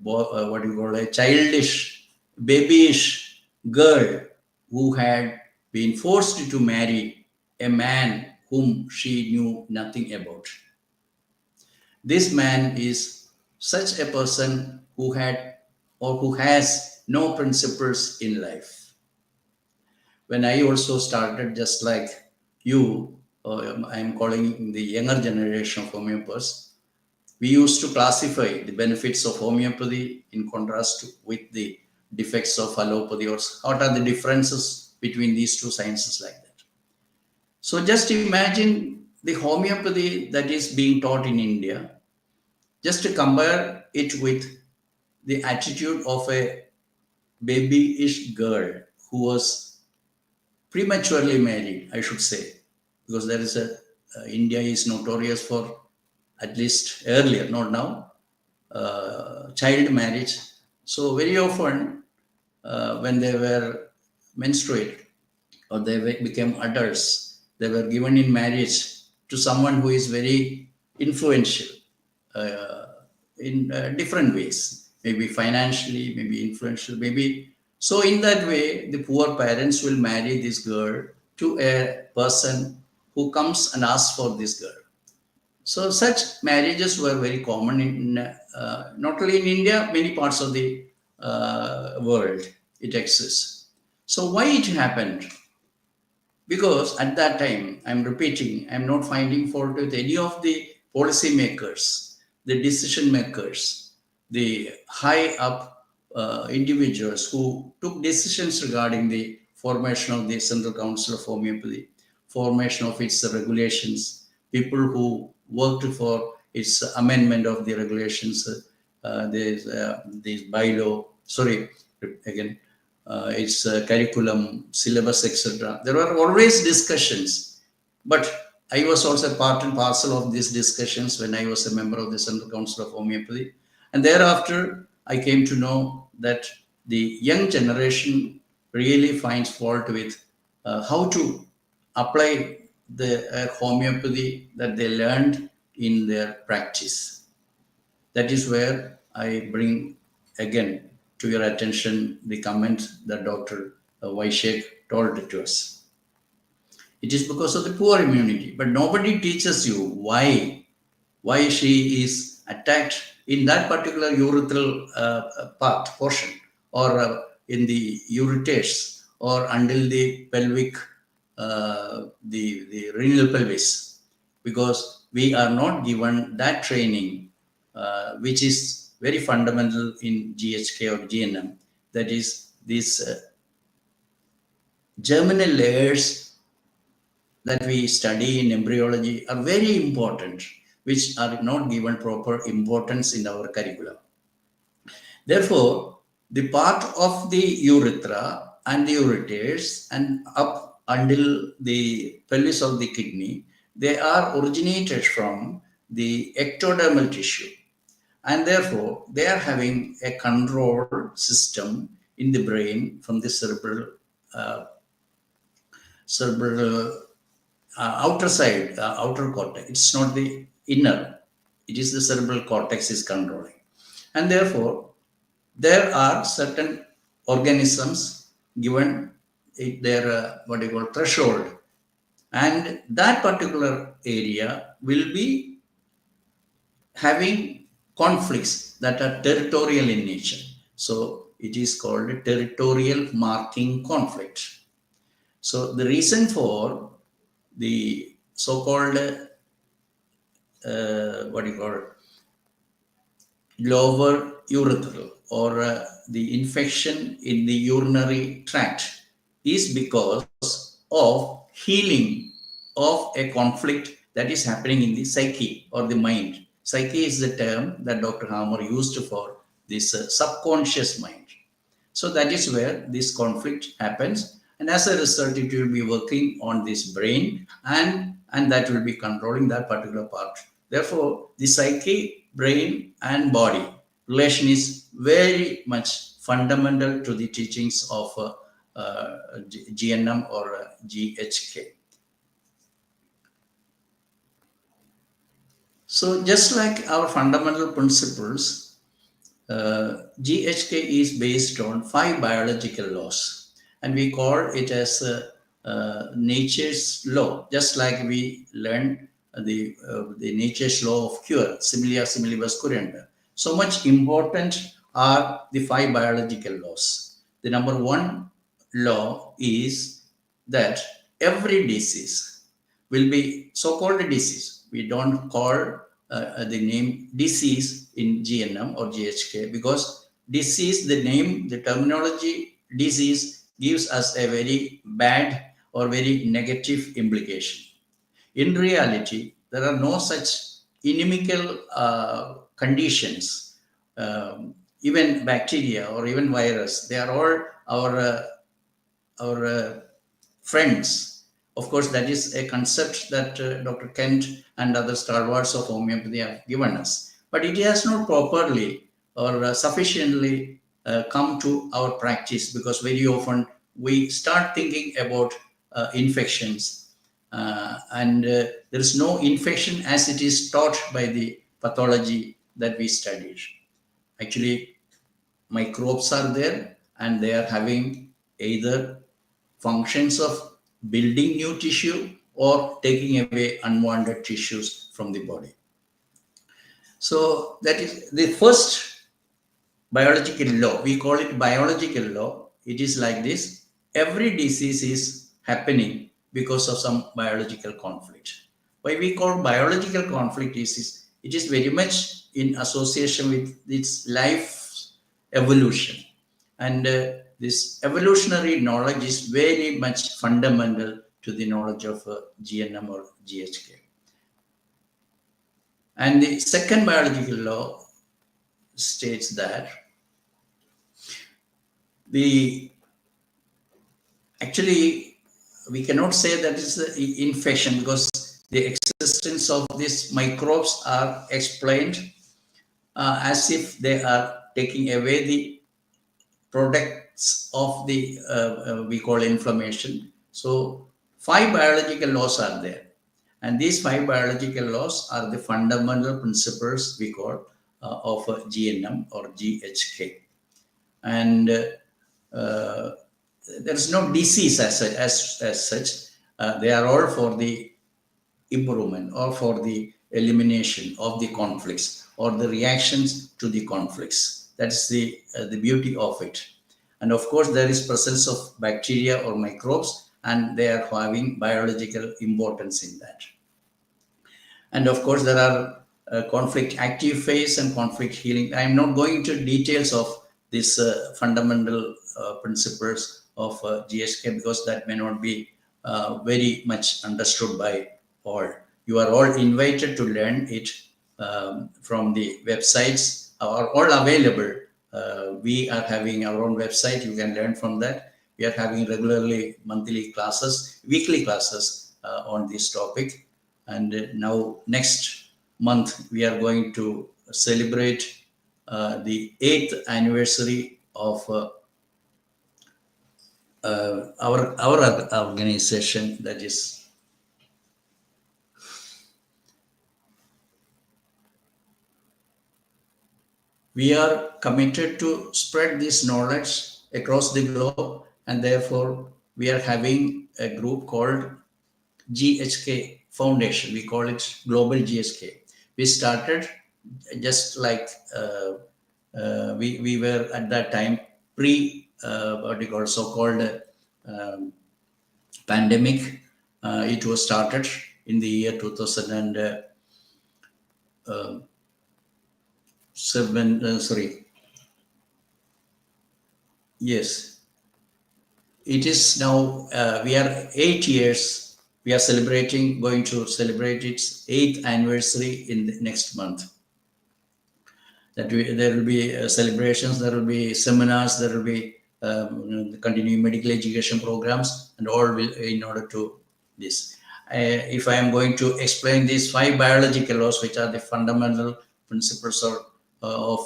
what you call a childish, babyish girl who had been forced to marry a man whom she knew nothing about. This man is such a person who had or who has no principles in life. When I also started, just like you, I'm calling the younger generation of homeopaths, we used to classify the benefits of homeopathy in contrast with the defects of allopathy, or what are the differences between these 2 sciences, like that. So just imagine the homeopathy that is being taught in India, just to compare it with the attitude of a babyish girl who was prematurely married, I should say, because there is India is notorious for, at least earlier, not now, child marriage. So very often when they were menstruate or they became adults, they were given in marriage to someone who is very influential in different ways, maybe financially, maybe influential, maybe. So in that way, the poor parents will marry this girl to a person who comes and asks for this girl. So such marriages were very common in not only in India, many parts of the world it exists. So why it happened? Because at that time, I'm repeating, I'm not finding fault with any of the policy makers, the decision makers, the high up individuals who took decisions regarding the formation of the Central Council of Homeopathy, formation of its regulations, people who worked for its amendment of the regulations, this bylaw, sorry, again, its curriculum, syllabus, etc. There were always discussions, but I was also part and parcel of these discussions when I was a member of the Central Council of Homeopathy. And thereafter, I came to know that the young generation really finds fault with how to apply the homeopathy that they learned in their practice. That is where I bring again to your attention the comment that Dr. Vyshek told to us. It is because of the poor immunity, but nobody teaches you why she is attacked in that particular urethral portion, or in the ureters, or until the pelvic, the renal pelvis, because we are not given that training, which is very fundamental in GHK or GNM. That is, these germinal layers that we study in embryology are very important, which are not given proper importance in our curriculum. Therefore, the part of the urethra and the ureters and up until the pelvis of the kidney, they are originated from the ectodermal tissue. And therefore, they are having a control system in the brain from the cerebral outer side, outer cortex. It's not the inner. It is the cerebral cortex is controlling. And therefore, there are certain organisms given their what you call threshold. And that particular area will be having conflicts that are territorial in nature. So it is called a territorial marking conflict. So the reason for the so-called what do you call it, lower urethral, or the infection in the urinary tract, is because of healing of a conflict that is happening in the psyche or the mind. Psyche is the term that Dr. Hammer used for this subconscious mind. So that is where this conflict happens, and as a result, it will be working on this brain, and that will be controlling that particular part. Therefore, the psyche, brain, and body relation is very much fundamental to the teachings of GNM or GHK. So, just like our fundamental principles, GHK is based on 5 biological laws, and we call it as nature's law, just like we learned the nature's law of cure, similia similibus currenda. So much important are the 5 biological laws. The number 1 law is that every disease will be so-called disease. We don't call the name disease in GNM or GHK, because disease, the name, the terminology disease gives us a very bad or very negative implication. In reality, there are no such inimical conditions. Even bacteria or even virus, they are all our friends. Of course, that is a concept that Dr. Kent and other stalwarts of homeopathy have given us. But it has not properly or sufficiently come to our practice, because very often we start thinking about infections, and there is no infection as it is taught by the pathology that we studied. Actually, microbes are there, and they are having either functions of building new tissue or taking away unwanted tissues from the body. So that is the first biological law. We call it biological law. It is like this: every disease is happening because of some biological conflict. Why we call biological conflict is it is very much in association with its life evolution. And this evolutionary knowledge is very much fundamental to the knowledge of GNM or GHK. And the second biological law states that actually we cannot say that it's an infection, because the existence of these microbes are explained as if they are taking away the products of the we call inflammation. So 5 biological laws are there, and these 5 biological laws are the fundamental principles we call of GNM or GHK. And there is no disease as such. They are all for the improvement or for the elimination of the conflicts or the reactions to the conflicts. That's the beauty of it. And of course, there is presence of bacteria or microbes, and they are having biological importance in that. And of course, there are conflict active phase and conflict healing. I'm not going into details of these fundamental principles of GSK because that may not be very much understood by all. You are all invited to learn it from the websites are all available. We are having our own website. You can learn from that. We are having regularly monthly classes, weekly classes on this topic. And now next month, we are going to celebrate the 8th anniversary of our organization, that is we are committed to spread this knowledge across the globe, and therefore we are having a group called GHK Foundation. We call it Global GSK. We started just like we were at that time pre what we call so-called pandemic. It was started in the year 2007. Yes, it is now. We are 8 years. We are celebrating, going to celebrate its 8th anniversary in the next month. There will be celebrations, there will be seminars, there will be continuing medical education programs, and all will in order to this. If I am going to explain these 5 biological laws, which are the fundamental principles of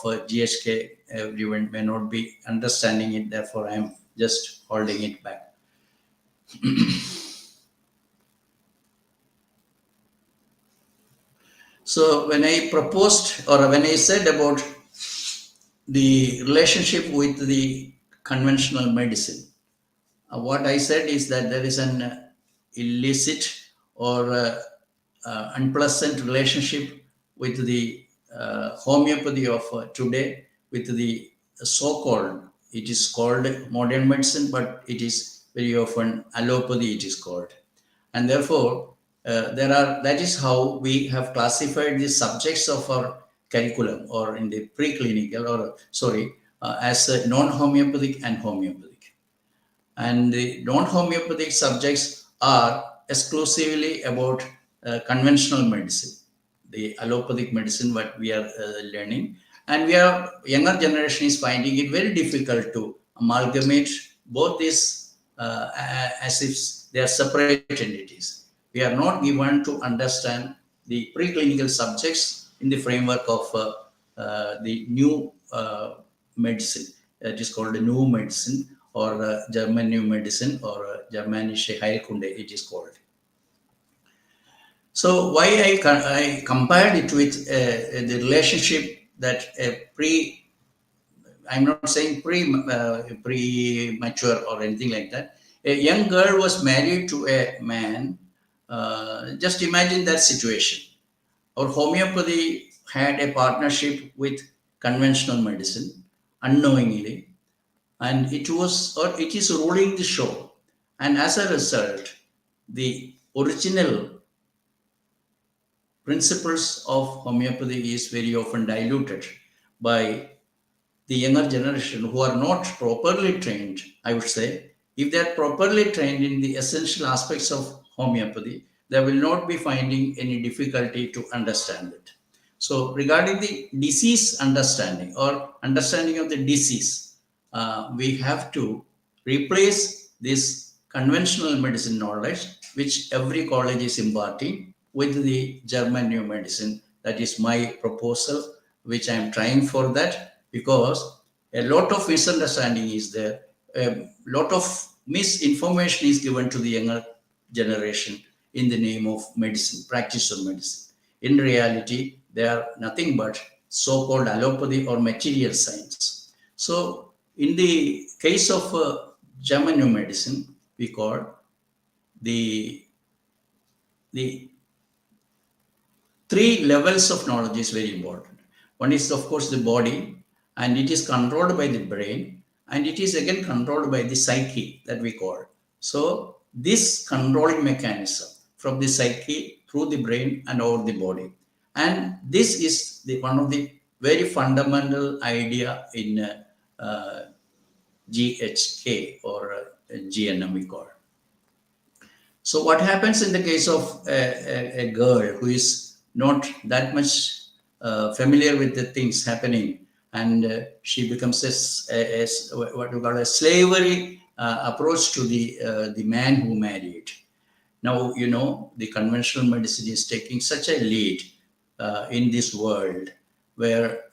GHK, everyone may not be understanding it. Therefore, I am just holding it back. So when I proposed or when I said about the relationship with the conventional medicine, what I said is that there is an illicit or unpleasant relationship with the homeopathy of today, with the so-called, it is called modern medicine, but it is very often allopathy it is called. And therefore, that is how we have classified the subjects of our curriculum or in the preclinical as non-homeopathic and homeopathic. And the non-homeopathic subjects are exclusively about conventional medicine, the allopathic medicine, what we are learning. And younger generation is finding it very difficult to amalgamate both these as if they are separate entities. We are not given to understand the preclinical subjects in the framework of the new medicine. That is called a new medicine or German new medicine or Germanische Heilkunde, it is called. So why I compared it with the relationship that I'm not saying premature or anything like that. A young girl was married to a man. Just imagine that situation. Our homeopathy had a partnership with conventional medicine unknowingly, and it is ruling the show. And as a result, the original principles of homeopathy is very often diluted by the younger generation who are not properly trained. I would say, if they are properly trained in the essential aspects of homeopathy, they will not be finding any difficulty to understand it. So regarding the disease understanding or understanding of the disease, we have to replace this conventional medicine knowledge which every college is imparting with the German new medicine. That is my proposal, which I am trying for that, because a lot of misunderstanding is there. A lot of misinformation is given to the younger generation in the name of medicine, practice of medicine. In reality, they are nothing but so-called allopathy or material science. So, in the case of German new medicine, we call the three levels of knowledge is very important. One is, of course, the body, and it is controlled by the brain, and it is again controlled by the psyche that we call. So, this controlling mechanism from the psyche through the brain and over the body, and this is the one of the very fundamental idea in GHK or GNM we call. So what happens in the case of a girl who is not that much familiar with the things happening, and she becomes a what we call a slavery approach to the man who married. Now, you know, the conventional medicine is taking such a lead in this world, where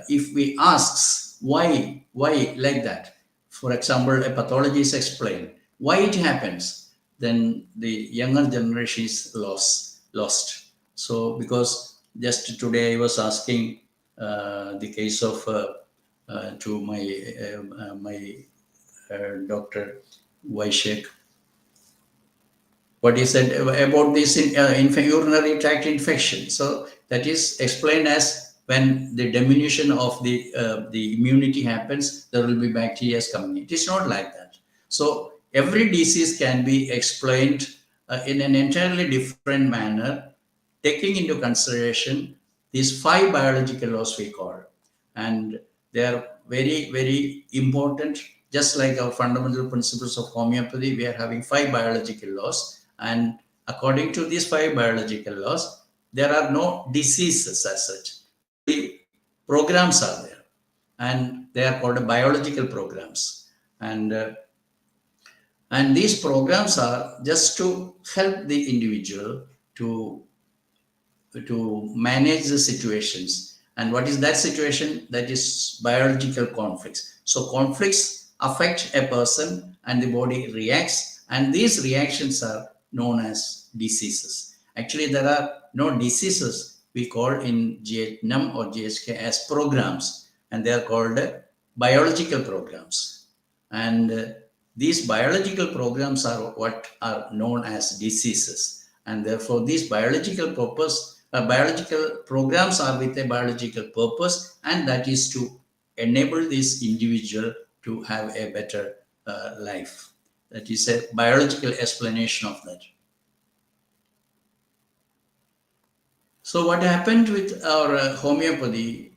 if we ask why like that, for example, a pathology is explained, why it happens, then the younger generation is lost. So, because just today I was asking the case of to my Dr. Vyshek, what he said about this urinary tract infection. So that is explained as when the diminution of the immunity happens, there will be bacteria coming. It is not like that. So every disease can be explained in an entirely different manner, taking into consideration these 5 biological laws we call, and they are very important. Just like our fundamental principles of homeopathy, we are having 5 biological laws, and according to these 5 biological laws, there are no diseases as such. Only programs are there, and they are called biological programs, and these programs are just to help the individual to manage the situations. And what is that situation? That is biological conflicts. So conflicts affect a person and the body reacts, and these reactions are known as diseases. Actually, there are no diseases we call in GNM or GHK as programs, and they are called biological programs. And these biological programs are what are known as diseases, and therefore these biological programs are with a biological purpose, and that is to enable this individual to have a better life. That is a biological explanation of that. So what happened with our homeopathy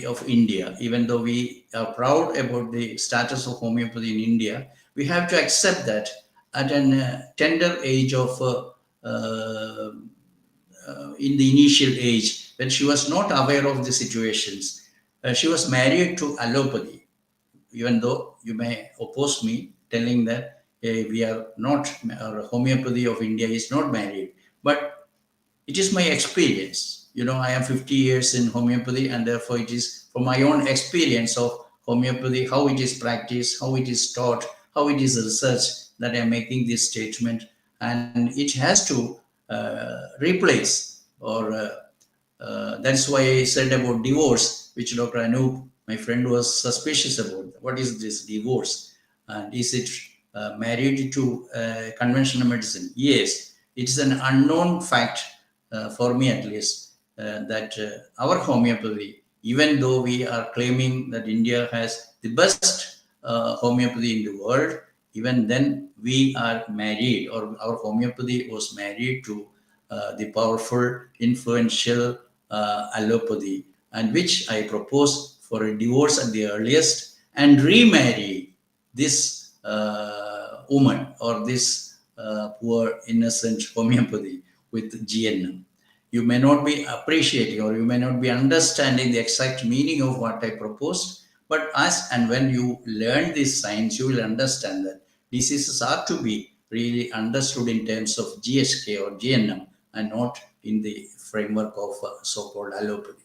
of India? Even though we are proud about the status of homeopathy in India, we have to accept that at a tender age of in the initial age, when she was not aware of the situations, she was married to allopathy. Even though you may oppose me, telling that we are not, our homeopathy of India is not married, but it is my experience. You know, I am 50 years in homeopathy, and therefore it is from my own experience of homeopathy, how it is practiced, how it is taught, how it is researched, that I am making this statement. And it has to replace, or that's why I said about divorce, which Dr. Anup, my friend, was suspicious about. What is this divorce? And is it married to conventional medicine? Yes, it is an unknown fact for me at least, that our homeopathy, even though we are claiming that India has the best homeopathy in the world, even then we are married, or our homeopathy was married to the powerful, influential allopathy, and which I propose for a divorce at the earliest and remarry this woman or this poor innocent homeopathy with GNM. You may not be appreciating, or you may not be understanding the exact meaning of what I proposed, but as and when you learn this science, you will understand that diseases are to be really understood in terms of GHK or GNM, and not in the framework of so-called allopathy.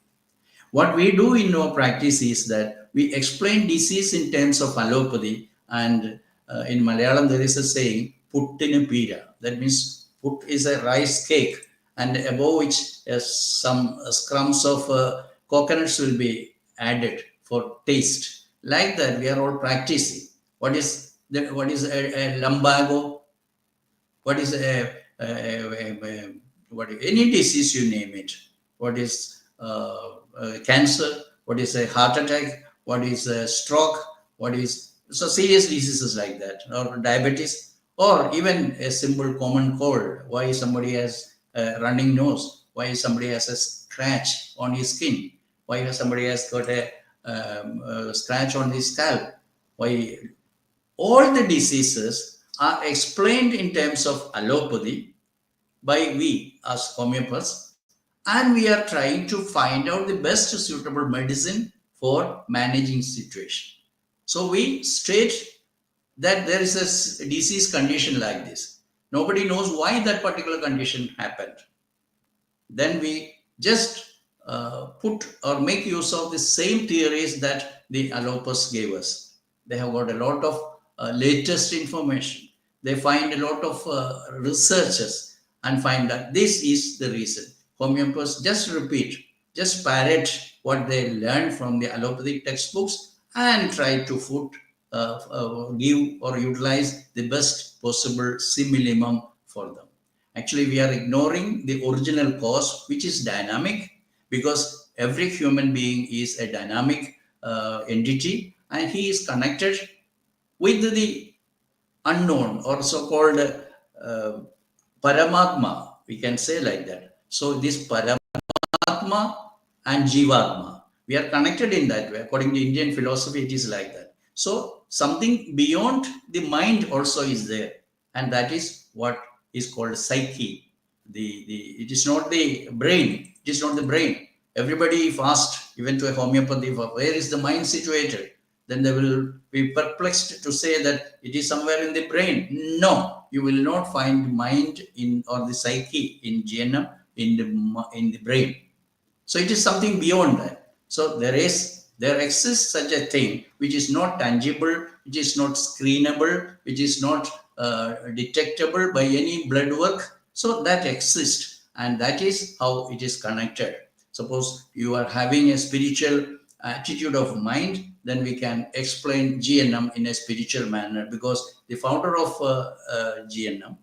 What we do in our practice is that we explain disease in terms of allopathy, and in Malayalam there is a saying, puttinu pira. That means put is a rice cake, and above which some crumbs of coconuts will be added for taste. Like that, we are all practicing. What is a lumbago? What is any disease you name it? What is cancer? What is a heart attack? What is a stroke? What is so serious diseases like that, or diabetes, or even a simple common cold? Why somebody has a running nose? Why somebody has a scratch on his skin? Why somebody has got a scratch on his scalp? Why all the diseases are explained in terms of allopathy by we as homeopaths, and we are trying to find out the best suitable medicine for managing situation. So we state that there is a disease condition like this. Nobody knows why that particular condition happened. Then we just put or make use of the same theories that the allopaths gave us. They have got a lot of latest information. They find a lot of researches and find that this is the reason. Homeopaths just repeat, just parrot what they learned from the allopathic textbooks and try to give or utilize the best possible simillimum for them. Actually, we are ignoring the original cause, which is dynamic, because every human being is a dynamic entity, and he is connected with the unknown, or so-called Paramatma, we can say like that. So this Paramatma and Jivatma, we are connected in that way. According to Indian philosophy, it is like that. So something beyond the mind also is there, and that is what is called psyche. It is not the brain. It is not the brain. Everybody, if asked, even to a homeopathy, where is the mind situated, then they will be perplexed to say that it is somewhere in the brain. No, you will not find mind in, or the psyche in GNM in the brain. So it is something beyond that. So there exists such a thing which is not tangible, which is not screenable, which is not detectable by any blood work. So that exists, and that is how it is connected. Suppose you are having a spiritual attitude of mind, then we can explain GNM in a spiritual manner, because the founder of GNM,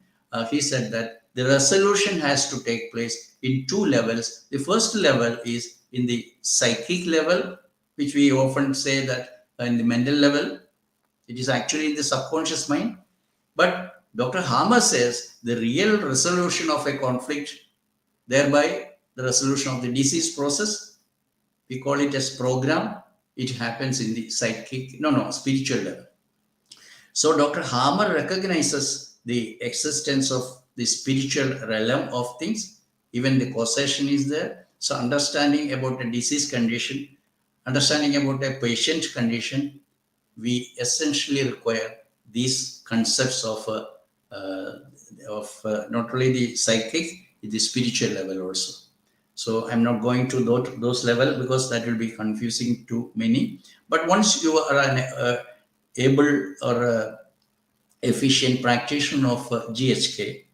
he said that the resolution has to take place in two levels. The first level is in the psychic level, which we often say that in the mental level, it is actually in the subconscious mind. But Dr. Hammer says the real resolution of a conflict, thereby the resolution of the disease process, we call it as program. It happens in the spiritual level. So Dr. Hammer recognizes the existence of the spiritual realm of things. Even the causation is there. So understanding about a disease condition, understanding about a patient condition, we essentially require these concepts of not only the psychic, the spiritual level also. So I'm not going to those levels because that will be confusing to many. But once you are an able or efficient practitioner of GHK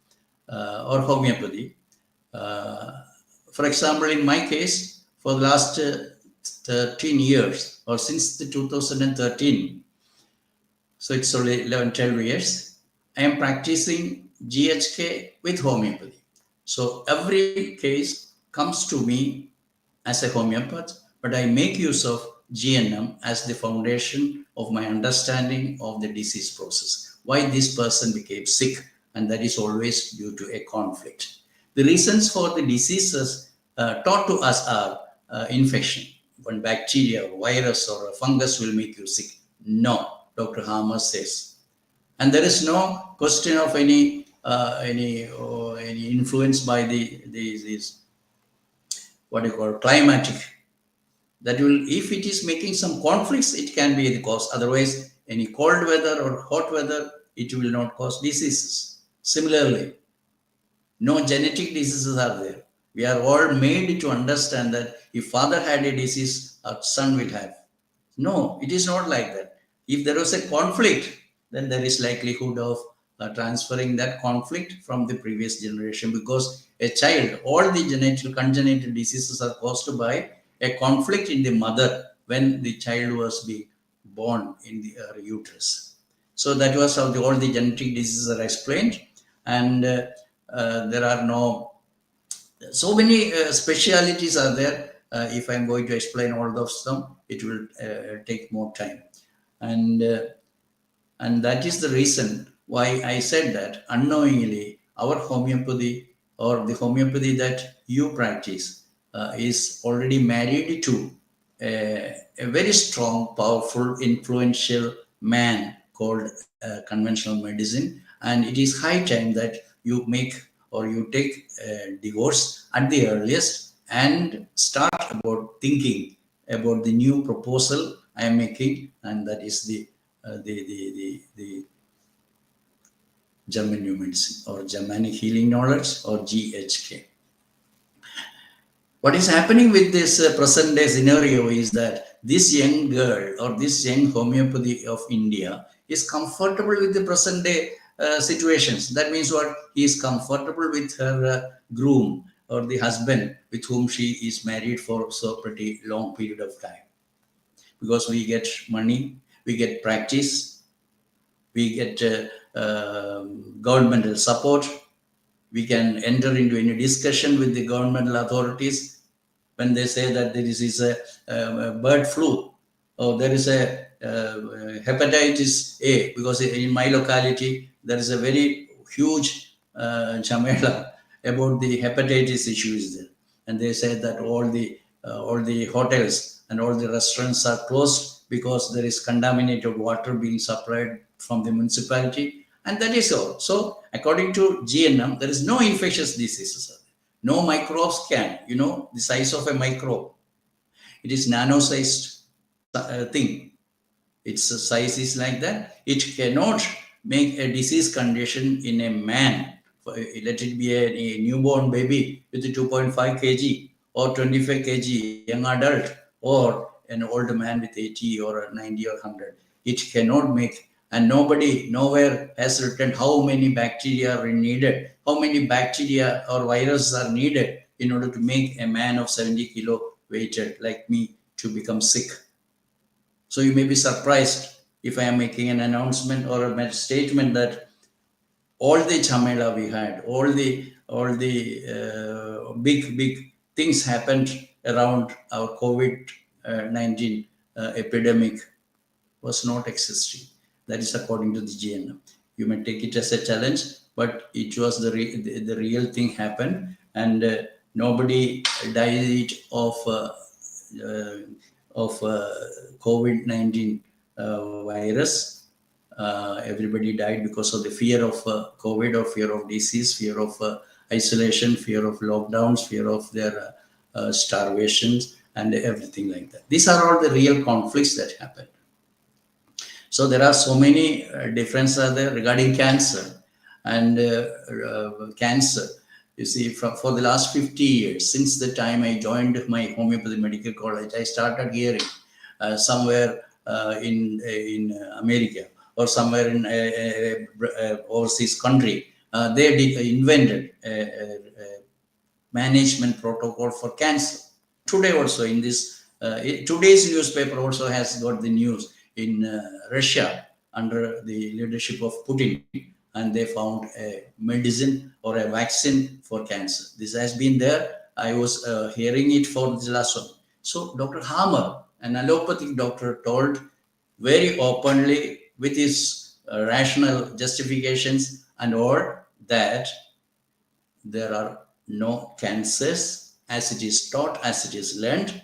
or homeopathy, for example, in my case, for the last 13 years, or since the 2013, so it's only 11, 12 years, I am practicing GHK with homeopathy. So every case comes to me as a homeopath, but I make use of GNM as the foundation of my understanding of the disease process, why this person became sick, and that is always due to a conflict. The reasons for the diseases taught to us are infection. One bacteria, or virus, or a fungus will make you sick. No, Dr. Hammer says. And there is no question of any influence by these what you call climatic. That will, if it is making some conflicts, it can be the cause. Otherwise, any cold weather or hot weather, it will not cause diseases. Similarly, No genetic diseases are there. We are all made to understand that if father had a disease, our son will have. No, it is not like that. If there was a conflict, then there is likelihood of transferring that conflict from the previous generation, because a child, all the congenital diseases are caused by a conflict in the mother when the child was being born in the uterus. So that was how all the genetic diseases are explained, and there are so many specialities are there. If I'm going to explain all of them, it will take more time, and that is the reason why I said that unknowingly our homeopathy, or the homeopathy that you practice, is already married to a very strong, powerful, influential man called conventional medicine. And it is high time that you make, or you take divorce at the earliest and start about thinking about the new proposal I am making, and that is the German New Medicine, or Germanic Healing Knowledge, or GHK. What is happening with this present day scenario is that this young girl, or this young homeopathy of India, is comfortable with the present day situations. That means what? He is comfortable with her groom, or the husband with whom she is married for so pretty long period of time, because we get money, we get practice, we get governmental support, we can enter into any discussion with the governmental authorities. When they say that there is a bird flu, or there is a hepatitis A, because in my locality there is a very huge chamela about the hepatitis issues there, and they say that all the hotels and all the restaurants are closed because there is contaminated water being supplied from the municipality, and that is all. So according to GNM, there is no infectious diseases. No microbes can, the size of a microbe. It is nano-sized thing. Its size is like that. It cannot make a disease condition in a man. Let it be a newborn baby with 2.5 kg or 25 kg, young adult, or an old man with 80 or 90 or 100. It cannot make, and nobody nowhere has written how many bacteria are needed, how many bacteria or viruses are needed in order to make a man of 70 kilo weighted like me to become sick. So you may be surprised if I am making an announcement or a statement that all the chamela we had, all the big things happened around our COVID-19 epidemic was not existing. That is according to the GNM. You may take it as a challenge, but it was the real thing happened, and nobody died of COVID-19 virus. Everybody died because of the fear of COVID, or fear of disease, fear of isolation, fear of lockdowns, fear of their starvations, and everything like that. These are all the real conflicts that happened. So there are so many differences there regarding cancer. And cancer, you see, for the last 50 years, since the time I joined my homeopathy medical college, I started hearing somewhere in America, or somewhere in overseas country, they invented a management protocol for cancer. Today also in this, today's newspaper also has got the news in Russia under the leadership of Putin, and they found a medicine or a vaccine for cancer. This has been there. I was hearing it for the last one. So Dr. Hammer, an allopathic doctor, told very openly with his rational justifications and all that there are no cancers as it is taught, as it is learned.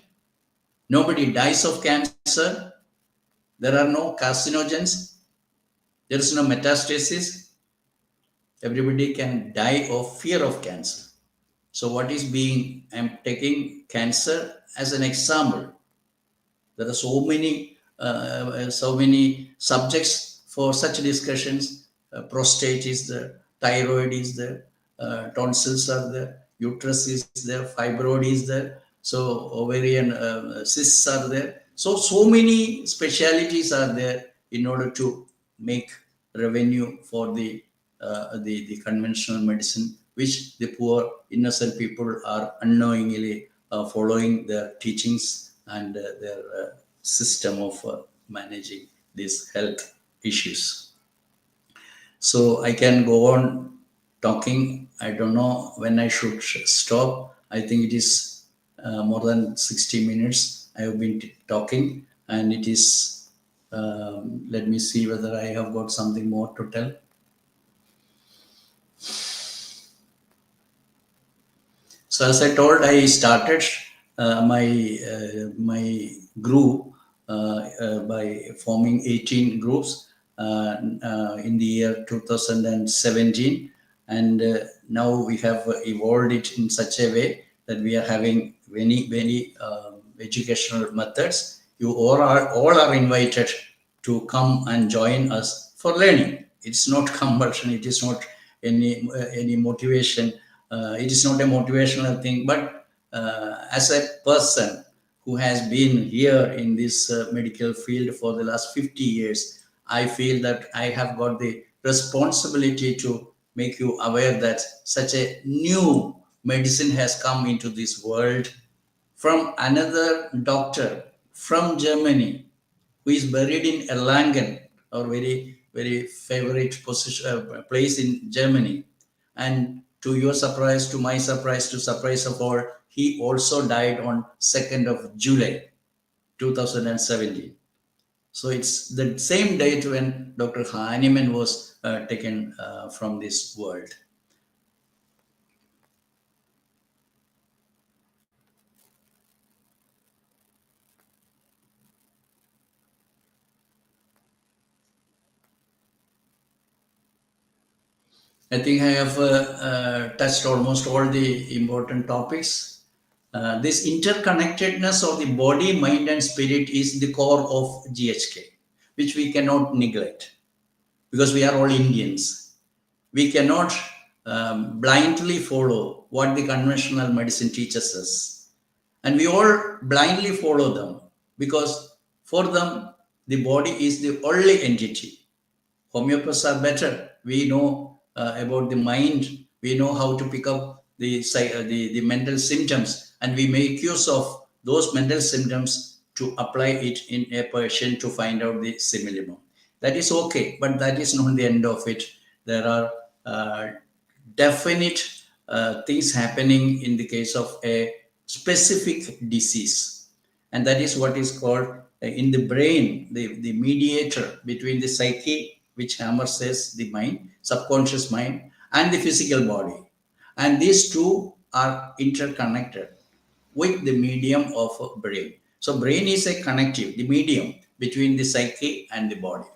Nobody dies of cancer. There are no carcinogens. There is no metastasis. Everybody can die of fear of cancer. So what is being, I'm taking cancer as an example. There are so many subjects for such discussions. Prostate is there, thyroid is there, tonsils are there, uterus is there, fibroid is there, so ovarian cysts are there. So many specialities are there in order to make revenue for the conventional medicine, which the poor innocent people are unknowingly following their teachings and their system of managing these health issues. So I can go on talking. I don't know when I should stop. I think it is more than 60 minutes I have been talking, and it is, let me see whether I have got something more to tell. So as I told, I started my group by forming 18 groups in the year 2017, and now we have evolved it in such a way that we are having many educational methods. You all are invited to come and join us for learning. It's not compulsion. It is not any motivation. It is not a motivational thing, but as a person who has been here in this medical field for the last 50 years, I feel that I have got the responsibility to make you aware that such a new medicine has come into this world from another doctor from Germany, who is buried in Erlangen, our very favorite place in Germany. And to your surprise, to my surprise, to surprise of all, he also died on 2nd of July 2017. So it's the same date when Dr. Hahnemann was taken from this world. I think I have touched almost all the important topics. This interconnectedness of the body, mind, and spirit is the core of GHK, which we cannot neglect because we are all Indians. We cannot blindly follow what the conventional medicine teaches us. And we all blindly follow them because for them, the body is the only entity. Homeopaths are better. We know about the mind. We know how to pick up the mental symptoms, and we make use of those mental symptoms to apply it in a patient to find out the simillimum. That is okay, but that is not the end of it. There are definite things happening in the case of a specific disease, and that is what is called in the brain the mediator between the psyche, which Hammer says the mind, subconscious mind, and the physical body, and these two are interconnected with the medium of brain. So brain is a connective, the medium between the psyche and the body,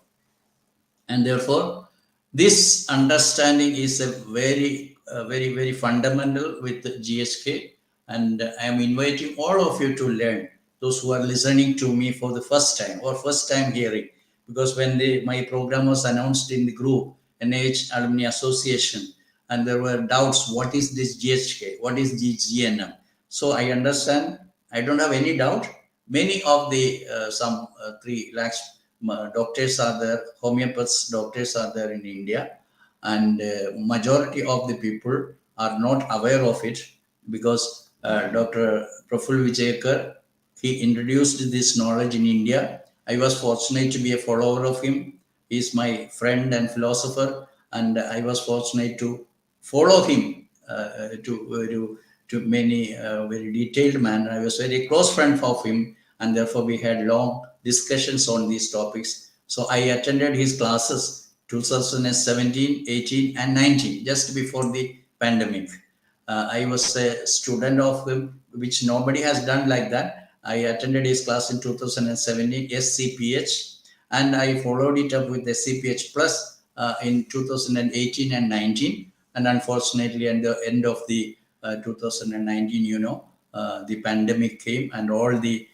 and therefore this understanding is a very fundamental with GSK, and I am inviting all of you to learn, those who are listening to me for the first time or first time hearing, because when my program was announced in the group NIH Alumni Association, and there were doubts, what is this GHK, what is this GNM? So I understand, I don't have any doubt. Many of the some 3 lakhs doctors are there, homeopaths doctors are there in India, and majority of the people are not aware of it because Dr. Praful Vijayakar, he introduced this knowledge in India. I was fortunate to be a follower of him. He is my friend and philosopher, and I was fortunate to follow him to many very detailed manner. I was very close friend of him, and therefore we had long discussions on these topics. So I attended his classes 2017, 18, and 19, just before the pandemic. I was a student of him, which nobody has done like that. I attended his class in 2017, SCPH, and I followed it up with SCPH Plus in 2018 and 19. And unfortunately, at the end of the 2019, the pandemic came, and all the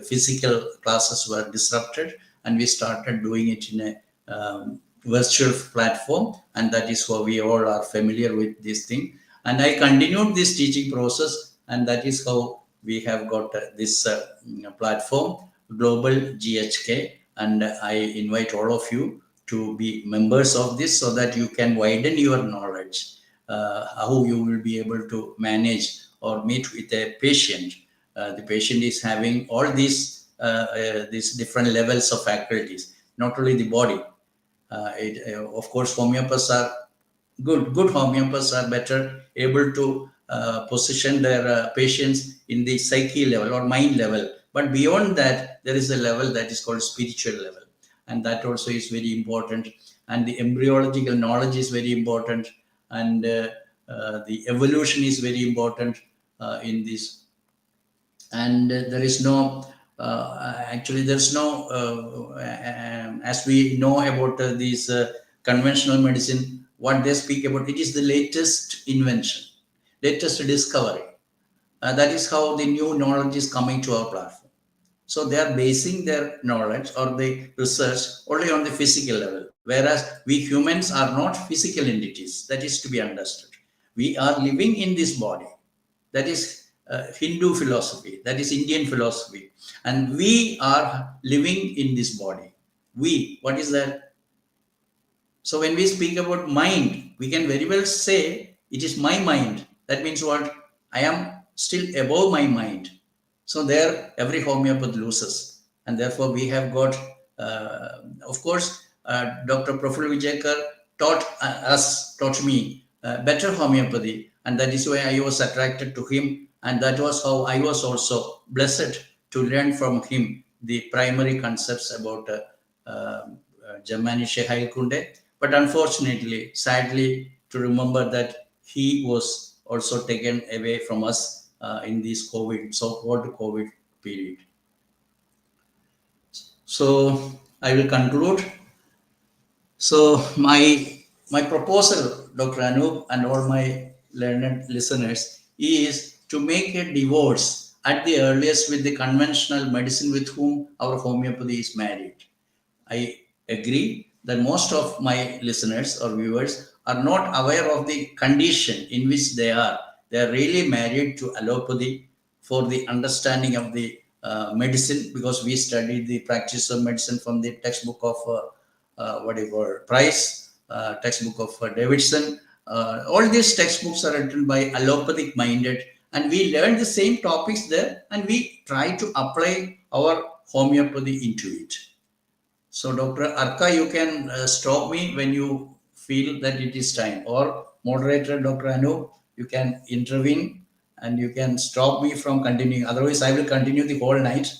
physical classes were disrupted, and we started doing it in a virtual platform, and that is how we all are familiar with this thing. And I continued this teaching process, and that is how we have got this platform, Global GHK, and I invite all of you to be members of this so that you can widen your knowledge, how you will be able to manage or meet with a patient. The patient is having all these different levels of faculties, not only the body. Of course, homeopaths are good homeopaths are better able to position their patients in the psyche level or mind level. But beyond that, there is a level that is called spiritual level. And that also is very important. And the embryological knowledge is very important. And the evolution is very important in this. And there is no actually there's no as we know about these conventional medicine, what they speak about, it is the latest invention, latest discovery. That is how the new knowledge is coming to our platform. So they are basing their knowledge or the research only on the physical level, whereas we humans are not physical entities. That is to be understood. We are living in this body. That is Hindu philosophy, that is Indian philosophy, and we are living in this body. We, what is that? So when we speak about mind, we can very well say it is my mind. That means what? I am still above my mind. So there, every homeopath loses, and therefore we have got, of course, Dr. Praful Vijayakar taught me better homeopathy, and that is why I was attracted to him, and that was how I was also blessed to learn from him the primary concepts about Germanische Heilkunde. But unfortunately, sadly, to remember that he was also taken away from us in this COVID, so-called COVID period. So I will conclude. So my proposal, Dr. Anup, and all my learned listeners, is to make a divorce at the earliest with the conventional medicine with whom our homeopathy is married. I agree that most of my listeners or viewers are not aware of the condition in which they are. They are really married to allopathy for the understanding of the medicine, because we studied the practice of medicine from the textbook of whatever Price, textbook of Davidson. All these textbooks are written by allopathic minded, and we learn the same topics there, and we try to apply our homeopathy into it. So, Dr. Arka, you can stop me when you feel that it is time, or moderator, Dr. Anup, you can intervene and you can stop me from continuing. Otherwise, I will continue the whole night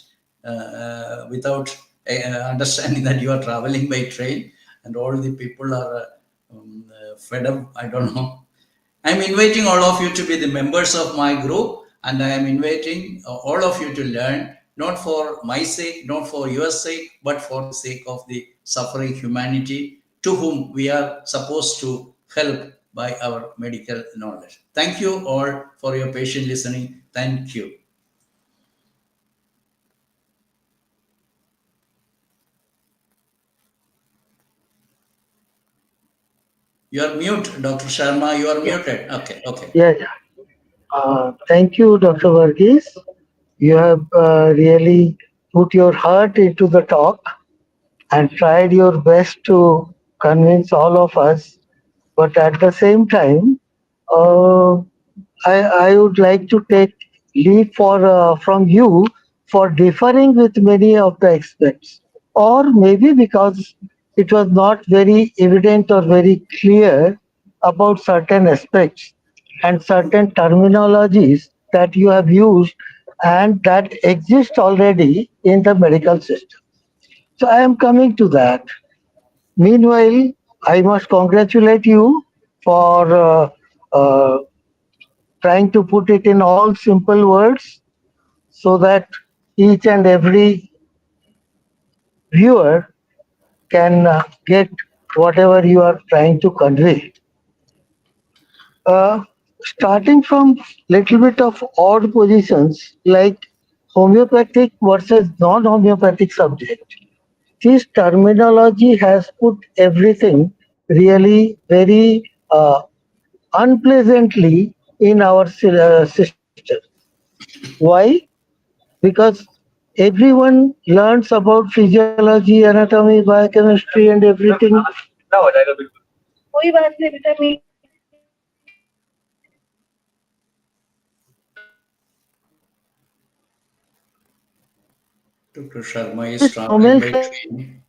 without understanding that you are traveling by train and all the people are fed up. I don't know. I'm inviting all of you to be the members of my group, and I am inviting all of you to learn, not for my sake, not for your sake, but for the sake of the suffering humanity to whom we are supposed to help by our medical knowledge. Thank you all for your patient listening. Thank you. You are mute, Dr. Sharma. You are muted. Okay, okay. Yeah. Thank you, Dr. Varghese. You have really put your heart into the talk and tried your best to convince all of us. But at the same time, uh, I would like to take leave from you for differing with many of the experts, or maybe because it was not very evident or very clear about certain aspects and certain terminologies that you have used and that exist already in the medical system. So I am coming to that. Meanwhile, I must congratulate you for uh, trying to put it in all simple words so that each and every viewer can get whatever you are trying to convey. Uh, Starting from little bit of odd positions like homeopathic versus non-homeopathic subject. this terminology has put everything really very unpleasantly in our system. Why? Because everyone learns about physiology, anatomy, biochemistry, and everything. Dr. Sharma is This traveling by nomenclature train.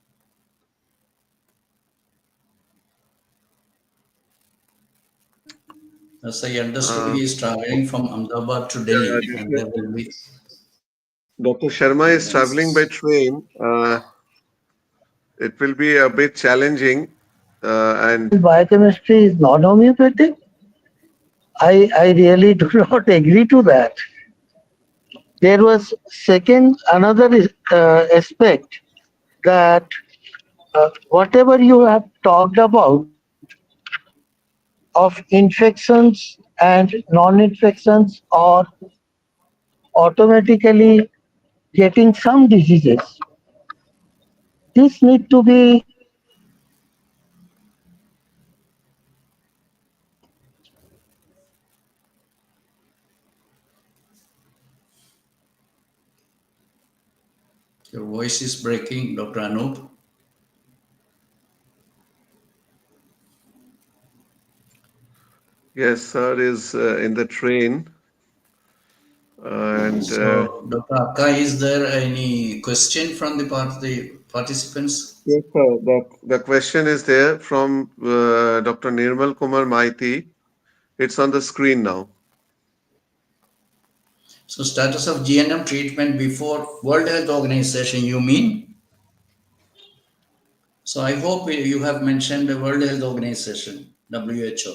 As I understood, he is traveling from Ahmedabad to Delhi, and there will be Dr. Sharma is traveling by hindrances. train. It will be a bit challenging, and and biochemistry is non-homeopathic. I really do not agree to that. There was second another aspect that whatever you have talked about of infections and non-infections or automatically getting some diseases, this need to be Your voice is breaking, Dr. Anup. yes, sir is in the train, and So, Dr. Akka, is there any question from the participants? yes, sir. The question is there from Dr. Nirmal Kumar Maiti. It's on the screen now. So, status of GNM treatment before World Health Organization, you mean? So, I hope you have mentioned the World Health Organization, WHO.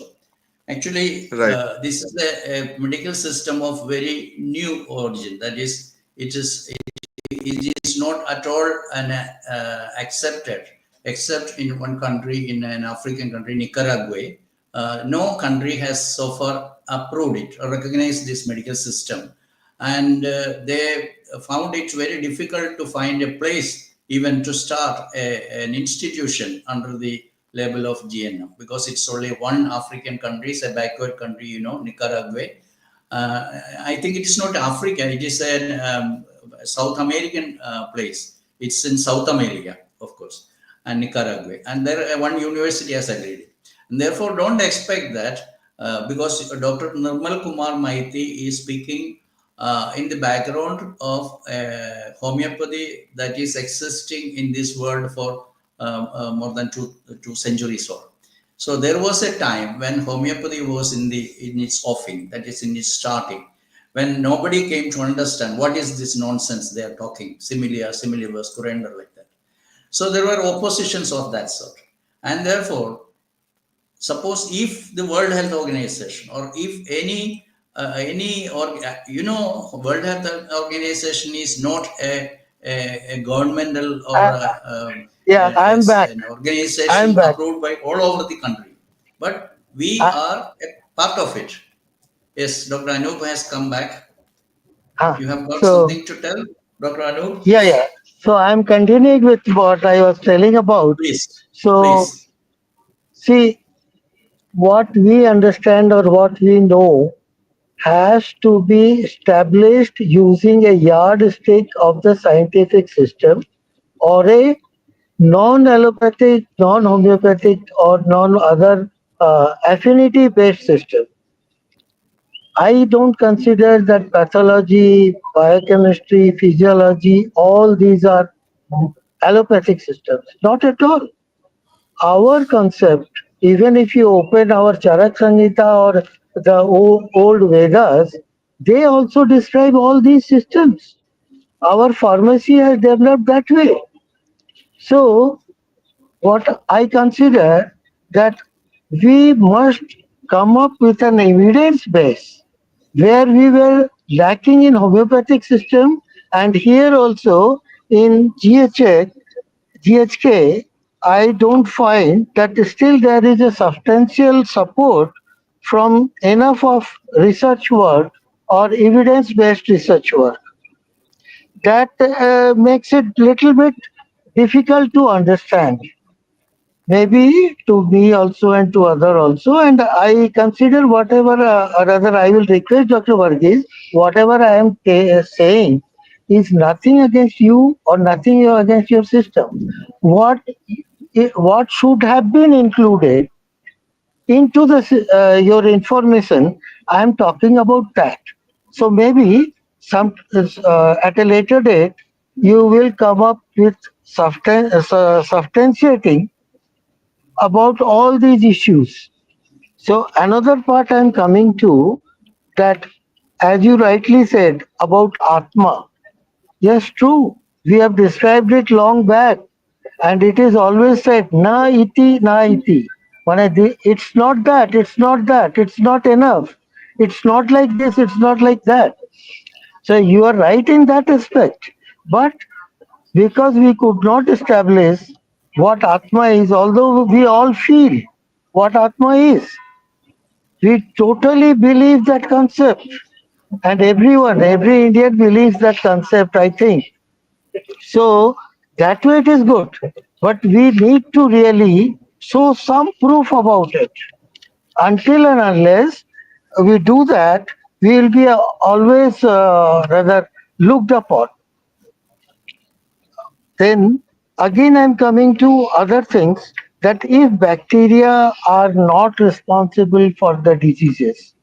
Actually, Right. this is a medical system of very new origin. That is, it is not at all accepted, except in one country, in an African country, Nicaragua. No country has so far approved it or recognized this medical system. And they found it very difficult to find a place even to start an institution under the label of GNM, because it's only one African country, it's a backward country, Nicaragua. I think it is not Africa, it is an South American place. It's in South America, of course, and Nicaragua. And there one university has agreed. And therefore, don't expect that because Dr. Nirmal Kumar Maiti is speaking in the background of homeopathy that is existing in this world for more than two centuries or. So there was a time when homeopathy was in its offing, that is in its starting, when nobody came to understand what is this nonsense they are talking, similia, similibus, currender, like that. So there were oppositions of that sort. And therefore, suppose if the World Health Organization or if World Health Organization is not a governmental or uh, yeah, I'm back. an I'm organization back. approved by all over the country, but we uh, are a part of it. Yes, Dr. Anup has come back. You have got so something to tell, Dr. Anup? yeah, so I'm continuing with what I was telling about. Please, So please. see, what we understand or what we know has to be established using a yardstick of the scientific system or a non-allopathic, non-homeopathic, or non-other affinity-based system. I don't consider that pathology, biochemistry, physiology, all these are allopathic systems. Not at all. Our concept, even if you open our Charak Samhita or the old Vedas, they also describe all these systems. Our pharmacy has developed that way. So, what I consider that we must come up with an evidence base where we were lacking in homeopathic system, and here also in GHK, I don't find that still there is a substantial support from enough of research work or evidence-based research work. That makes it little bit difficult to understand. Maybe to me also and to other also, and I consider whatever, or rather I will request Dr. Varghese, whatever I am saying is nothing against you or nothing against your system. What what should have been included into the your information, I am talking about that. So maybe some at a later date you will come up with substantiating about all these issues. So another part I'm coming to, that as you rightly said about Atma. Yes, true. We have described it long back, and it is always said na iti na iti. It's not that, it's not that, it's not enough. It's not like this, it's not like that. So you are right in that aspect. But because we could not establish what Atma is, although we all feel what Atma is, we totally believe that concept. And everyone, every Indian believes that concept, I think. So that way it is good. But we need to really show some proof about it. Until and unless we do that, we will be always rather looked upon. Then again, I'm coming to other things, that if bacteria are not responsible for the diseases,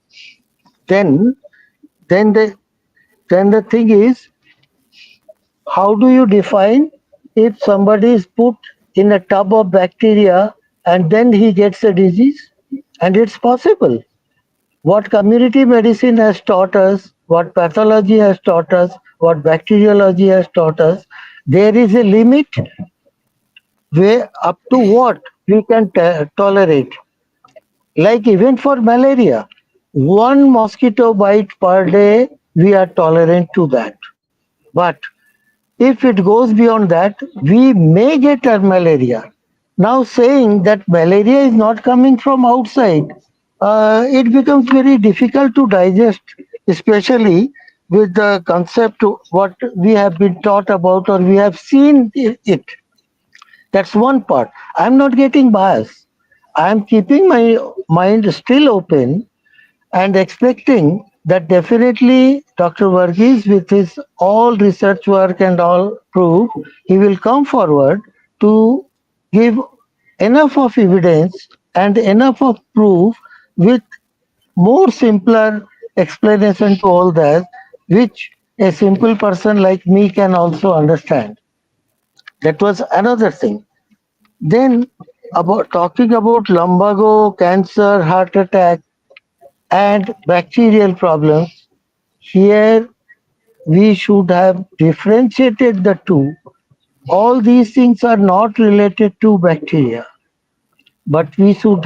then then the then the thing is, how do you define if somebody is put in a tub of bacteria and then he gets a disease? And it's possible. What community medicine has taught us, what pathology has taught us, what bacteriology has taught us, there is a limit where up to what we can tolerate. Like even for malaria, one mosquito bite per day, we are tolerant to that. But if it goes beyond that, we may get a malaria. Now, saying that malaria is not coming from outside, it becomes very difficult to digest, especially with the concept of what we have been taught about or we have seen it. That's one part. I'm not getting biased. I'm keeping my mind still open and expecting that definitely Dr. Varghese, with his all research work and all proof, he will come forward to give enough of evidence and enough of proof with more simpler explanation to all that, which a simple person like me can also understand. That was another thing. Then about talking about lumbago, cancer, heart attack, and bacterial problems, here we should have differentiated the two. All these things are not related to bacteria, but we should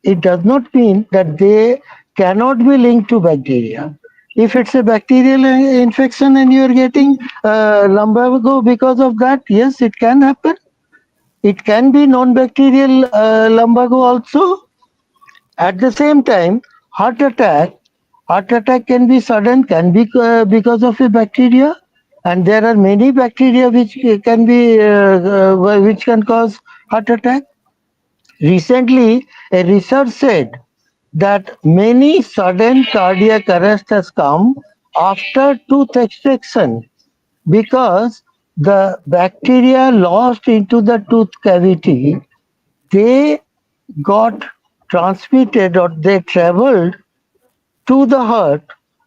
it does not mean that they cannot be linked to bacteria. If it's a bacterial infection and you're getting lumbago because of that, yes, it can happen. It can be non-bacterial lumbago also. At the same time, heart attack, heart attack can be sudden, can be because of a bacteria, and there are many bacteria which can be which can cause heart attack. Recently, a research said that many sudden cardiac arrest has come after tooth extraction because the bacteria lost into the tooth cavity, they got transmitted or they traveled to the heart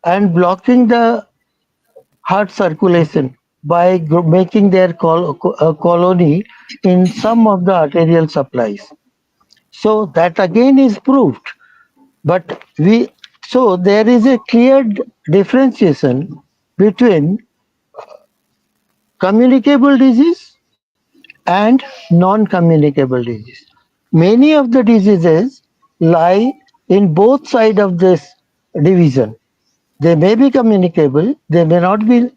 and blocking the heart circulation by making their colony in some of the arterial supplies. So that again is proved. But so there is a clear differentiation between communicable disease and non-communicable disease. Many of the diseases lie in both sides of this division. They may be communicable, they may not be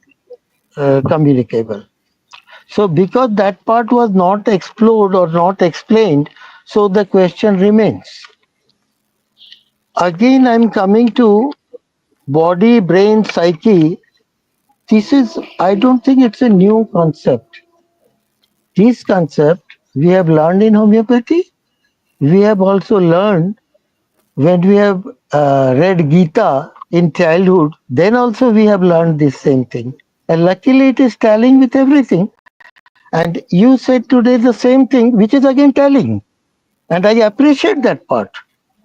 communicable. So, because that part was not explored or not explained, so the question remains. Again, I'm coming to body, brain, psyche. This is, I don't think it's a new concept. This concept we have learned in homeopathy. We have also learned when we have read Gita in childhood, then also we have learned this same thing. And luckily it is tallying with everything. And you said today the same thing, which is again tallying. And I appreciate that part,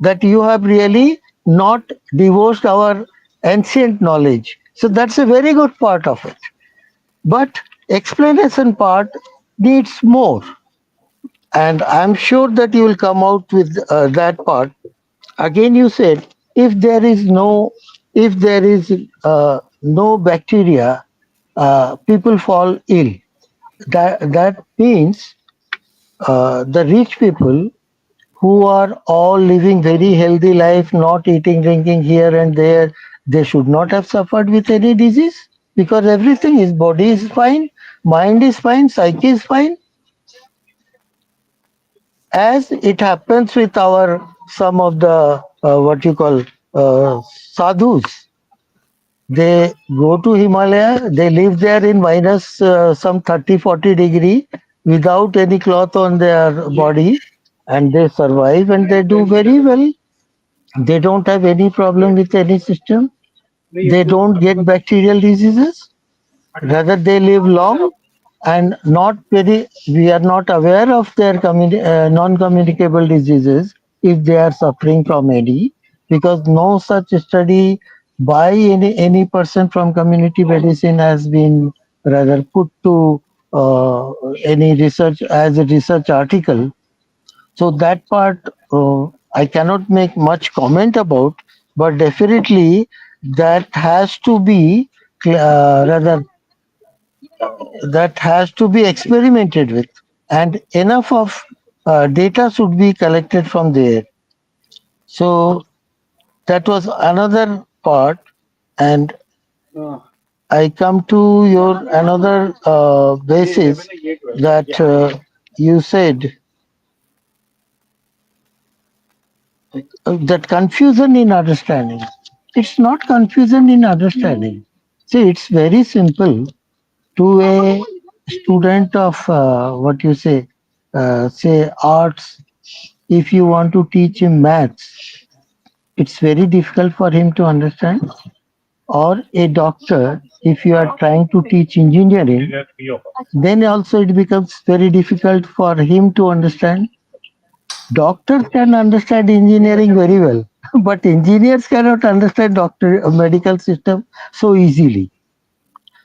that you have really not divorced our ancient knowledge. So that's a very good part of it. But explanation part needs more. And I'm sure that you will come out with that part. Again, you said if there is no bacteria, people fall ill. That means the rich people who are all living very healthy life, not eating, drinking here and there, they should not have suffered with any disease because everything is body is fine, mind is fine, psyche is fine. As it happens with our some of the what you call sadhus, they go to Himalaya, they live there in minus some 30-40 degree without any cloth on their body, and they survive and they do very well. They don't have any problem with any system. They don't get bacterial diseases. Rather, they live long and not very. We are not aware of their non-communicable diseases if they are suffering from any, because no such study by any person from community medicine has been rather put to any research as a research article. So that part I cannot make much comment about, but definitely that has to be rather that has to be experimented with, and enough of data should be collected from there. So that was another part, and I come to your another basis that you said that confusion in understanding. It's not confusion in understanding. See, it's very simple to a student of what you say arts. If you want to teach him maths, it's very difficult for him to understand. Or a doctor, if you are trying to teach engineering, then also it becomes very difficult for him to understand. Doctors can understand engineering very well, but engineers cannot understand doctor medical system so easily.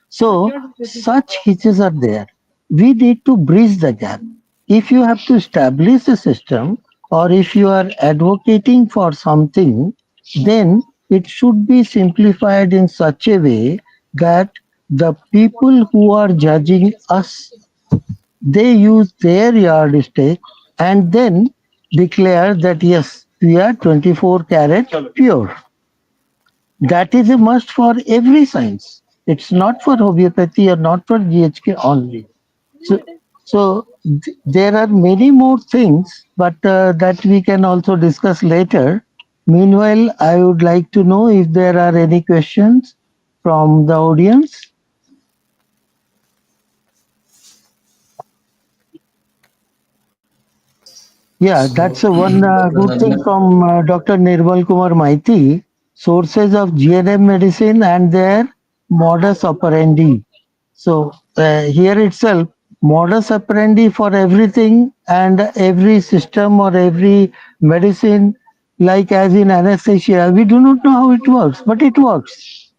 So such hitches are there. We need to bridge the gap. If you have to establish a system or if you are advocating for something, then it should be simplified in such a way that the people who are judging us, they use their yardstick and then declare that yes, we are 24 carat pure. That is a must for every science. It's not for homeopathy or not for GHK only. So, so there are many more things, but that we can also discuss later. Meanwhile, I would like to know if there are any questions from the audience. Yeah, So, that's one Dr. good thing Narayan, from Dr. Nirmal Kumar Maiti. Sources of GNM medicine and their modus operandi. So here itself, modus operandi for everything and every system or every medicine, like as in anesthesia, we do not know how it works, but it works.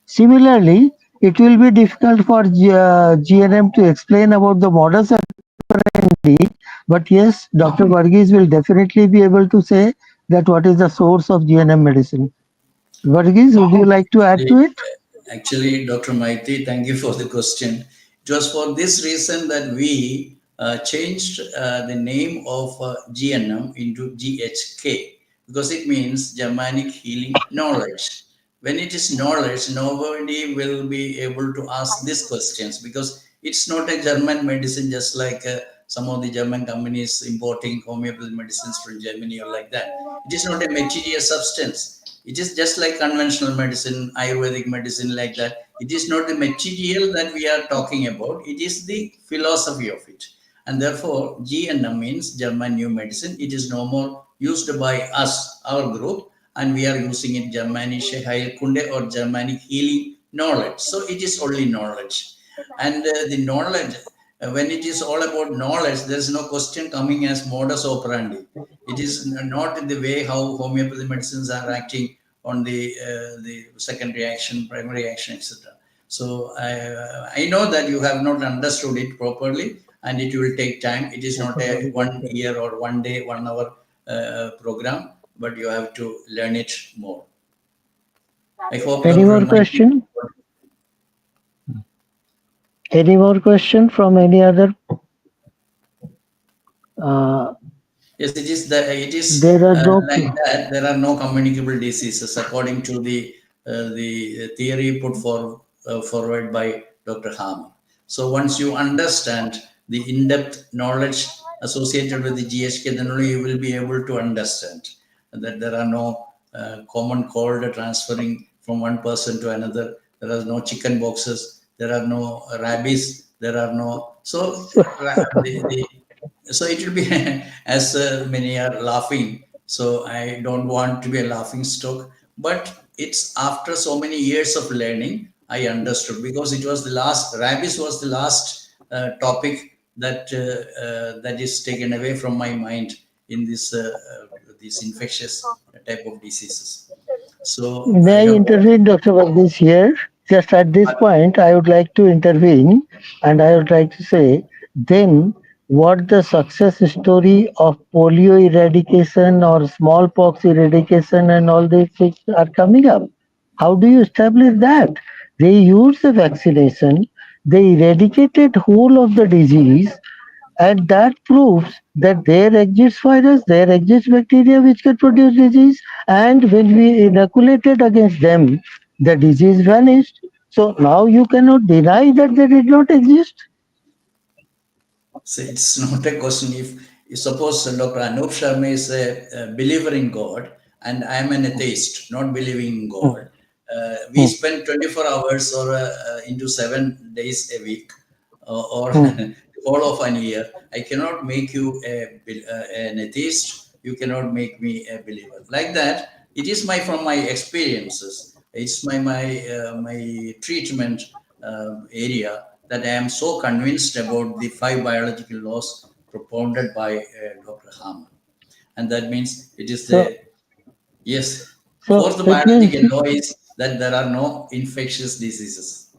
Similarly, it will be difficult for GNM to explain about the modus operandi, but yes, Dr. Varghese will definitely be able to say that what is the source of GNM medicine. Varghese, would you like to add to it? actually, Dr. Maiti, thank you for the question. It was for this reason that we changed the name of GNM into GHK because it means Germanic Healing Knowledge. When it is knowledge, nobody will be able to ask these questions because it's not a German medicine, just like some of the German companies importing homeopathic medicines from Germany or like that. It is not a material substance. It is just like conventional medicine, Ayurvedic medicine, like that. It is not the material that we are talking about, it is the philosophy of it. And therefore, GNM means German New Medicine. It is no more used by us, our group, and we are using it Germanische Heilkunde or Germanic Healing Knowledge. So it is only knowledge. And the knowledge, when it is all about knowledge, there is no question coming as modus operandi. It is not in the way how homeopathy medicines are acting on the second reaction, primary reaction, etc. So I know that you have not understood it properly, and it will take time. It is not a 1 year or 1 day, 1 hour program, but you have to learn it more. I hope Any more question? Any more question from any other? Yes, it is There are no like that. There are no communicable diseases according to the theory put forward by Dr. Harman. So once you understand the in-depth knowledge associated with the GHK, then only you will be able to understand that there are no common cold transferring from one person to another. There are no chicken boxes. There are no rabies. There are no so it will be as many are laughing. So I don't want to be a laughing stock, but it's after so many years of learning I understood, because it was the last rabies was the last topic that is taken away from my mind in these infectious type of diseases. So I May I have intervene, Dr. Varghese, here? Just at this point, I would like to intervene and I would like to say, then what the success story of polio eradication or smallpox eradication and all these things are coming up? How do you establish that? They used the vaccination, they eradicated whole of the disease, and that proves that there exists virus, there exists bacteria which can produce disease, and when we inoculated against them, the disease vanished. So now you cannot deny that they did not exist. So it's not a question. If suppose Dr. Anup Sharma is a believer in God and I am an atheist, not believing in God, we spend 24 hours or into 7 days a week or all of an year. I cannot make you an atheist. You cannot make me a believer. Like that, it is from my experiences. It's my treatment area that I am so convinced about the 5 biological laws propounded by Dr. Harman. And that means it is So, yes, so fourth it means biological law is that there are no infectious diseases.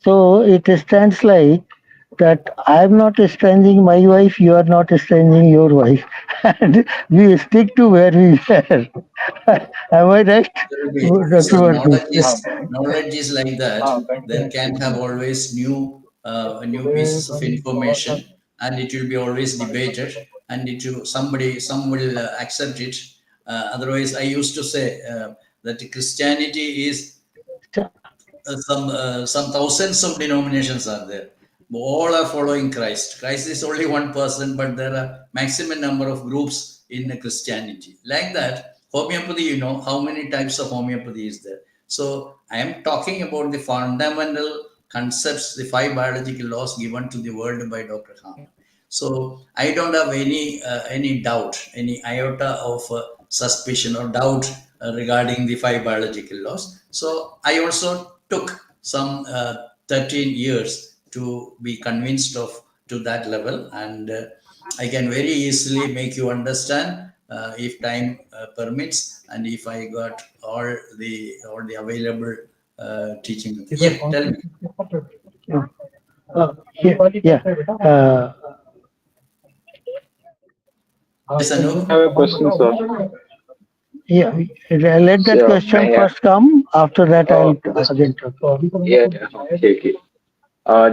so it stands like that I am not estranging my wife, you are not estranging your wife, and we stick to where we were. Am I right, There will be, Dr. so Varghese? knowledge is like that. There can have always new pieces of information, and it will be always debated, and some will accept it. Otherwise, I used to say that Christianity is some thousands of denominations are there. All are following Christ. Christ is only one person, but there are maximum number of groups in Christianity. Like that, homeopathy, you know how many types of homeopathy is there. So I am talking about the fundamental concepts, the 5 biological laws given to the world by Dr. Harman. So I don't have any doubt, any iota of suspicion or doubt regarding the 5 biological laws. So I also took some 13 years to be convinced of to that level, and I can very easily make you understand if time permits, and if I got all the available teaching methods. Yeah, tell me. Yeah. Yes, Anup. I have a question, sir. Yeah, let that So, question first come. After that, uh, I'll just again talk. yeah, yeah, okay.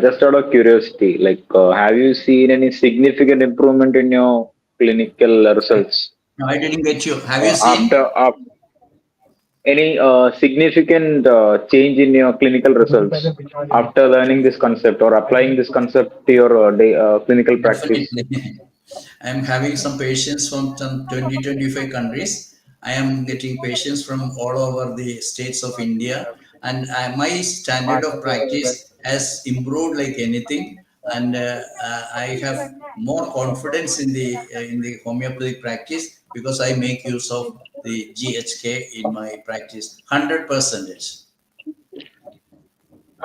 Just out of curiosity, have you seen any significant improvement in your clinical results No, I didn't get you. Have you seen? after any significant change in your clinical results after learning this concept or applying this concept to your clinical practice? Definitely. I am having some patients from some 20, 25 countries. I am getting patients from all over the states of India. And my standard of practice has improved like anything. and I have more confidence in the homeopathy practice because I make use of the GHK in my practice 100%.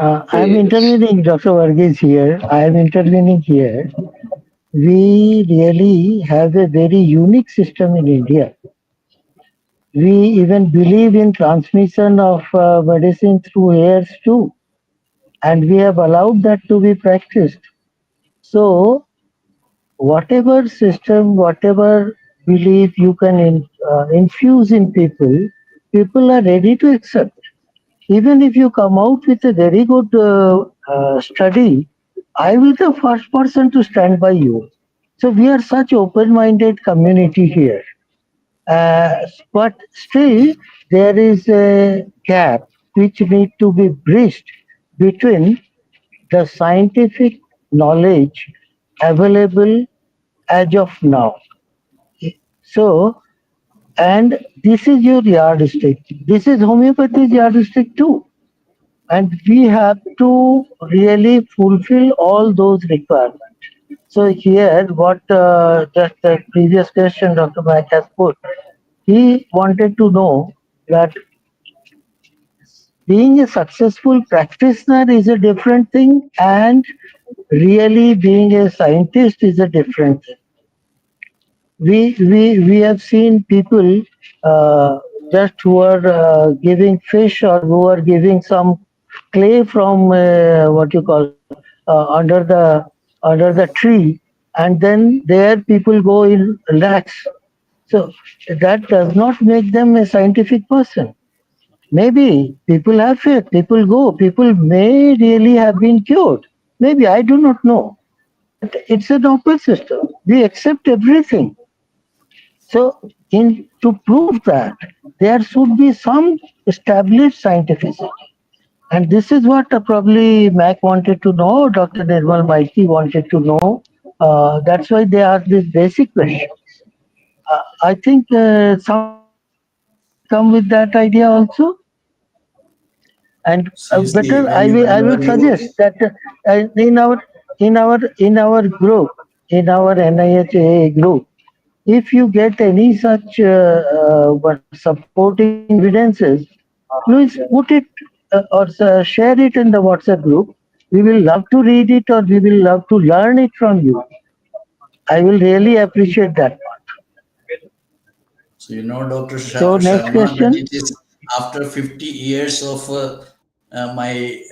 I'm Yes. intervening, Dr. Varghese here. I am intervening here. We really have a very unique system in India. We even believe in transmission of medicine through hairs too, and we have allowed that to be practiced. So, whatever system, whatever belief you can infuse in people, people are ready to accept. Even if you come out with a very good study, I will be the first person to stand by you. So we are such open-minded community here. But still, there is a gap which need to be bridged between the scientific knowledge available as of now. So, and this is your yardstick. This is homeopathy's yardstick too. And we have to really fulfill all those requirements. So here, what just the previous question Dr. Mack has put, he wanted to know that being a successful practitioner is a different thing, and really being a scientist is a different thing. We have seen people just who are giving fish or who are giving some clay from what you call under the tree, and then there people go in lakhs. So that does not make them a scientific person. Maybe people have faith, people go, people may really have been cured. Maybe, I do not know. But it's an open system. We accept everything. So, in to prove that, there should be some established scientificity. And this is what probably Mac wanted to know, Dr. Nirmal Maiti wanted to know. That's why they asked this basic question. I think somebody can come with that idea also. And Seriously, better, I will whenever you suggest that in our group, in our NIHA group, if you get any such what supporting evidences, please put it or share it in the WhatsApp group. We will love to read it or we will love to learn it from you. I will really appreciate that. So, Dr. So next Sharma, that question. it is after 50 years of my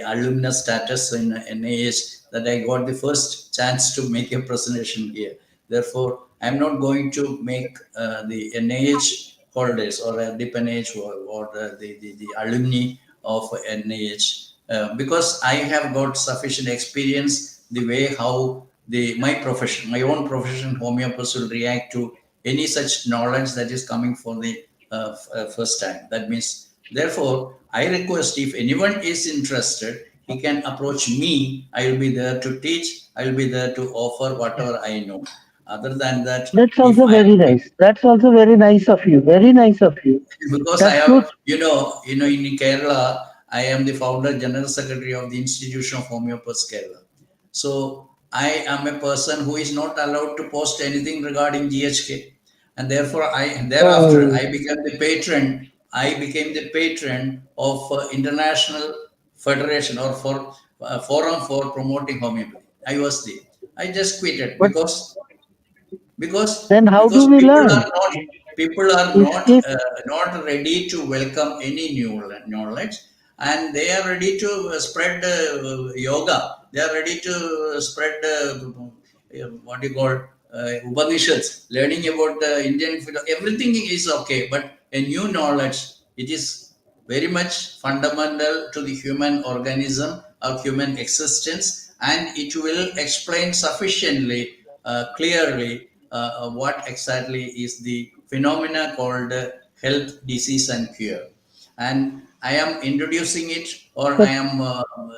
alumnus status in NIH that I got the first chance to make a presentation here. Therefore, I'm not going to make the NIH holders or Dip.NIH or the alumni of NIH because I have got sufficient experience the way how my profession, my own profession, homeopaths will react to any such knowledge that is coming for the first time. That means, therefore, I request if anyone is interested, he can approach me. I will be there to teach. I will be there to offer whatever I know. Other than that, That's if also I very nice. That's also very nice of you. Very nice of you. because I That's good. have, in Kerala, I am the founder general secretary of the Institution of Homeopaths Kerala. So I am a person who is not allowed to post anything regarding GHK, and therefore I thereafter Oh, I became the patron. I became the patron of International Federation or for Forum for Promoting Homeopathy. I was the. I just quitted but because then how do because we people learn? are not people are If not ready to welcome any new knowledge, and they are ready to spread yoga. They are ready to spread what you call Upanishads, learning about the Indian everything is okay, but a new knowledge, it is very much fundamental to the human organism or human existence, and it will explain sufficiently clearly what exactly is the phenomena called health, disease, and cure. And I am introducing it, or I but am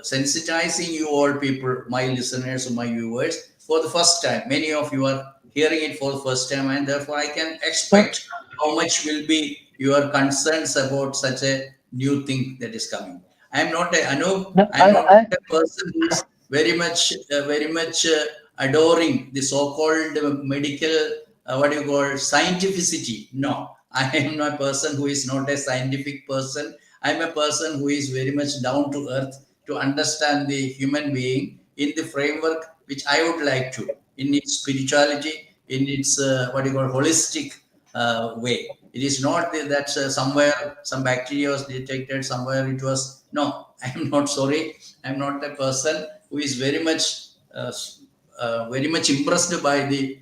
sensitizing you all people, my listeners, my viewers, for the first time. Many of you are hearing it for the first time, and therefore I can no, expect how much will be your concerns about such a new thing that is coming. I am not a Anup. no, I am not a person who is very much adoring the so-called medical, what do you call, scientificity. No, I am a person who is not a scientific person. I am a person who is very much down to earth to understand the human being in the framework which I would like to, in its spirituality, in its what do you call, holistic way. It is not that somewhere some bacteria was detected, somewhere it was. No, I am not sorry. I am not a person who is very much impressed by the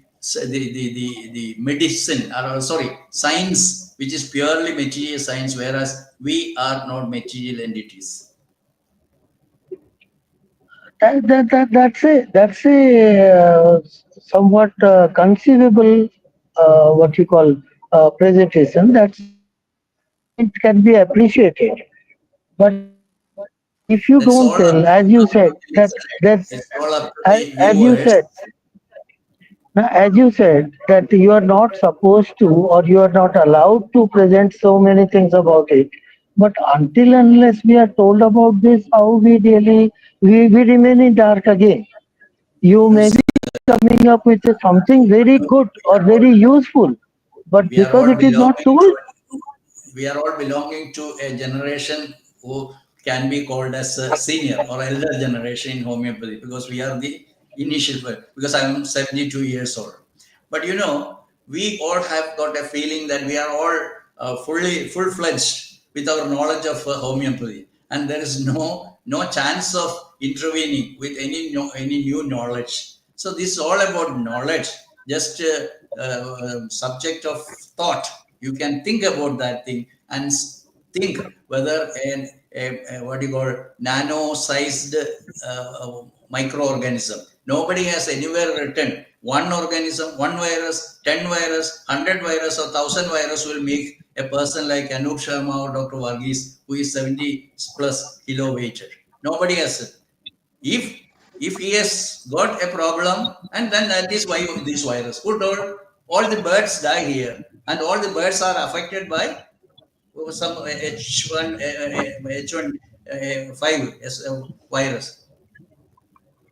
medicine, or sorry, science, which is purely material science, whereas we are not material entities. That's a somewhat conceivable what you call presentation. That point can be appreciated. But if you That's don't all up tell, to as you the said, that It's all up to as, the as you viewers. said, now, as you said that you are not supposed to or you are not allowed to present so many things about it. But until unless we are told about this, how we really we remain in dark again. You may See, be coming up with something very good or very useful, but we are because all it is not belonging told, to we are all belonging to a generation who can be called as a senior or elder generation in homeopathy, because we are the initial because I'm 72 years old. But we all have got a feeling that we are all fully full-fledged with our knowledge of homeopathy, and there is no chance of intervening with any new knowledge. So this is all about knowledge, just subject of thought. You can think about that thing and think whether what do you call, nano-sized microorganism. Nobody has anywhere written one organism, one virus, 10 virus, 100 virus, or 1,000 virus will make a person like Anup Sharma or Dr. Varghese, who is 70 plus kilo weighted. Nobody has it. If if he has got a problem, and then that is why this virus. Who told? All the birds die here, and all the birds are affected by some H1N1 virus.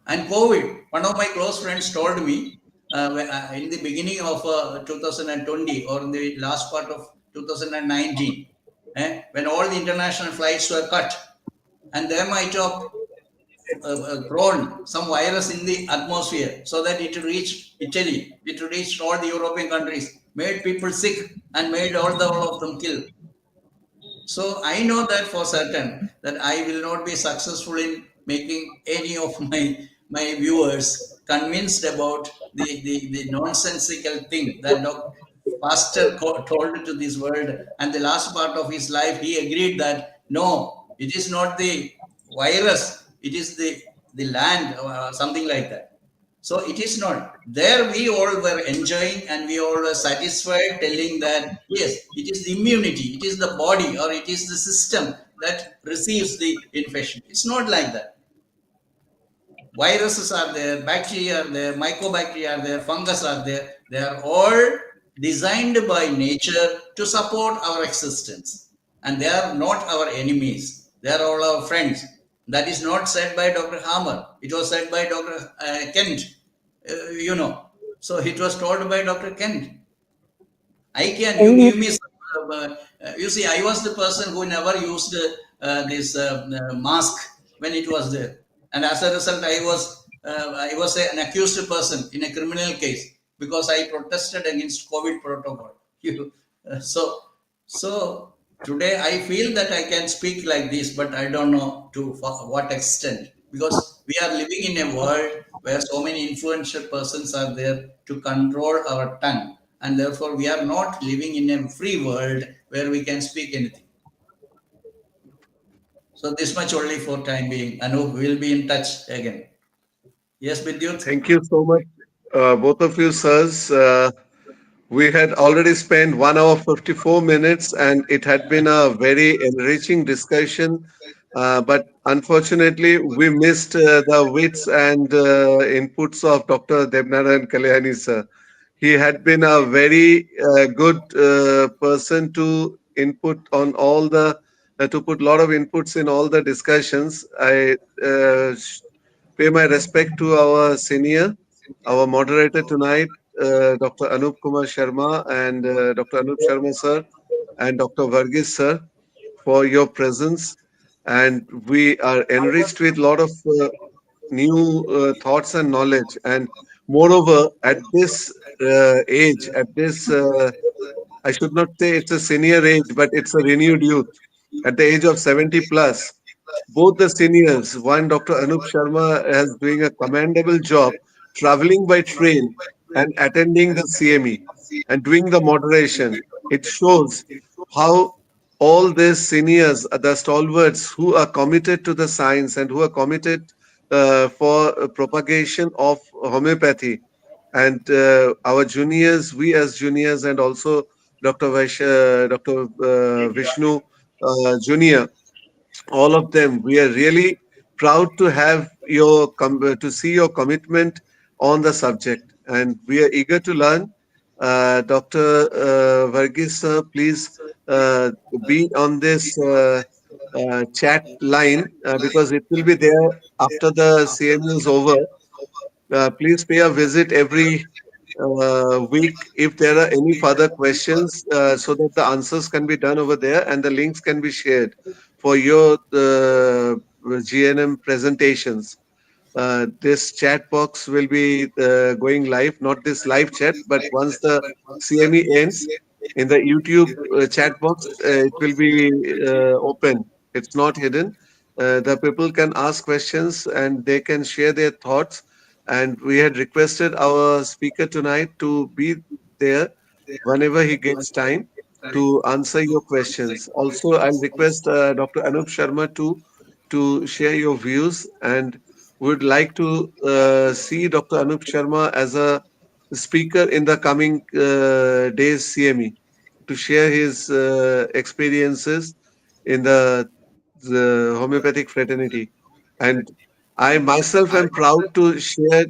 And COVID. One of my close friends told me in the beginning of 2020, or in the last part of 2019, when all the international flights were cut, and they might have grown some virus in the atmosphere so that it reached Italy, it reached all the European countries, made people sick, and made all of them kill. So I know that for certain that I will not be successful in making any of my viewers convinced about the nonsensical thing that pastor told to this world. And the last part of his life, he agreed that no, it is not the virus, it is the land, something like that. So it is not. There we all were enjoying and we all were satisfied, telling that yes, it is the immunity, it is the body, or it is the system that receives the infection. It's not like that. Viruses are there, bacteria are there, mycobacteria are there, fungus are there. They are all designed by nature to support our existence. And they are not our enemies. They are all our friends. That is not said by Dr. Hammer. It was said by Dr. Kent, you know. So it was told by Dr. Kent. I can, you give me some, you see, I was the person who never used this mask when it was there. And as a result, I was an accused person in a criminal case because I protested against COVID protocol. So today I feel that I can speak like this, but I don't know to what extent, because we are living in a world where so many influential persons are there to control our tongue, and therefore we are not living in a free world where we can speak anything. So this much only for time being. Anup will be in touch again. Yes, Bidyut. Thank you so much, both of you, sirs. We had already spent 1 hour 54 minutes, and it had been a very enriching discussion. But unfortunately, we missed the wits and inputs of Dr. Debnaran Kalyani, sir. He had been a very good person to input on all the to put a lot of inputs in all the discussions. I pay my respect to our senior, our moderator tonight, Dr. Anup Kumar Sharma and Dr. Anup Sharma sir and Dr. Varghese sir for your presence. And we are enriched with a lot of new thoughts and knowledge. And moreover, at this age, at this I should not say it's a senior age, but it's a renewed youth. At the age of 70 plus, both the seniors, one Dr. Anup Sharma has doing a commendable job traveling by train and attending the CME and doing the moderation. It shows how all these seniors, the stalwarts who are committed to the science and who are committed for propagation of homeopathy, and our juniors, we as juniors, and also Dr. Vishnu Junior, all of them, we are really proud to have to see your commitment on the subject, and we are eager to learn. Dr. Varghese sir, please uh, be on this chat line because it will be there after the CMU is over. Please pay a visit every week if there are any further questions so that the answers can be done over there and the links can be shared for your GNM presentations. This chat box will be going live, not this live chat, but once the CME ends, in the YouTube chat box, it will be open. It's not hidden. The people can ask questions and they can share their thoughts. And we had requested our speaker tonight to be there whenever he gets time to answer your questions. Also, I'll request Dr. Anup Sharma to share your views, and would like to see Dr. Anup Sharma as a speaker in the coming days CME to share his experiences in the homeopathic fraternity. And I myself am proud to share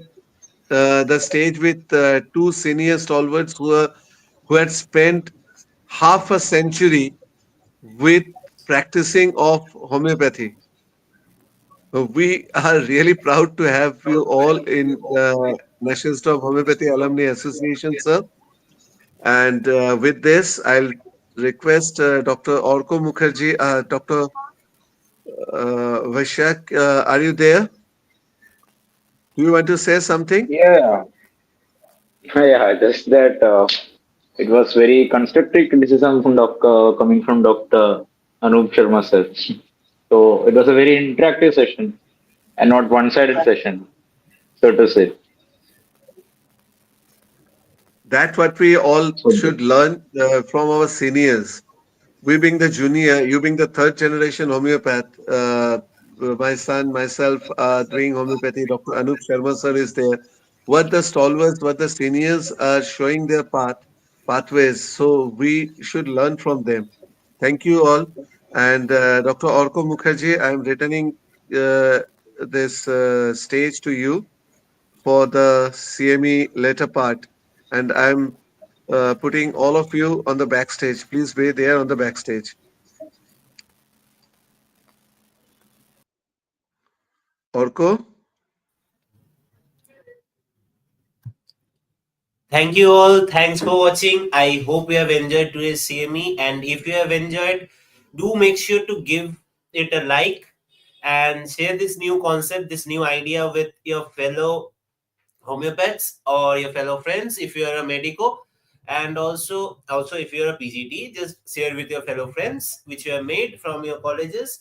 the stage with two senior stalwarts who had spent half a century with practicing of homeopathy. We are really proud to have you all in the National Institute of Homeopathy Alumni Association, sir. And with this, I'll request Dr. Orko Mukherjee, Dr. Vyshek, are you there? Do you want to say something? Yeah, yeah, just that it was very constructive criticism from coming from Dr. Anup Sharma sir. So it was a very interactive session and not one-sided session, so to say. That's what we all So should learn from our seniors. We being the junior, you being the third generation homeopath, my son, myself are doing homeopathy. Dr. Anup Sharma sir is there. What the stalwarts, what the seniors are showing their pathways. So we should learn from them. Thank you all. And Dr. Orko Mukherjee, I am returning uh, this stage to you for the CME later part. And I'm putting all of you on the backstage. Please be there on the backstage. Orko, Thank you all. Thanks for watching. I hope you have enjoyed today's CME. And if you have enjoyed, do make sure to give it a like and share this new concept, this new idea with your fellow homeopaths or your fellow friends if you are a medico. And also if you're a PGT, just share with your fellow friends which you have made from your colleges.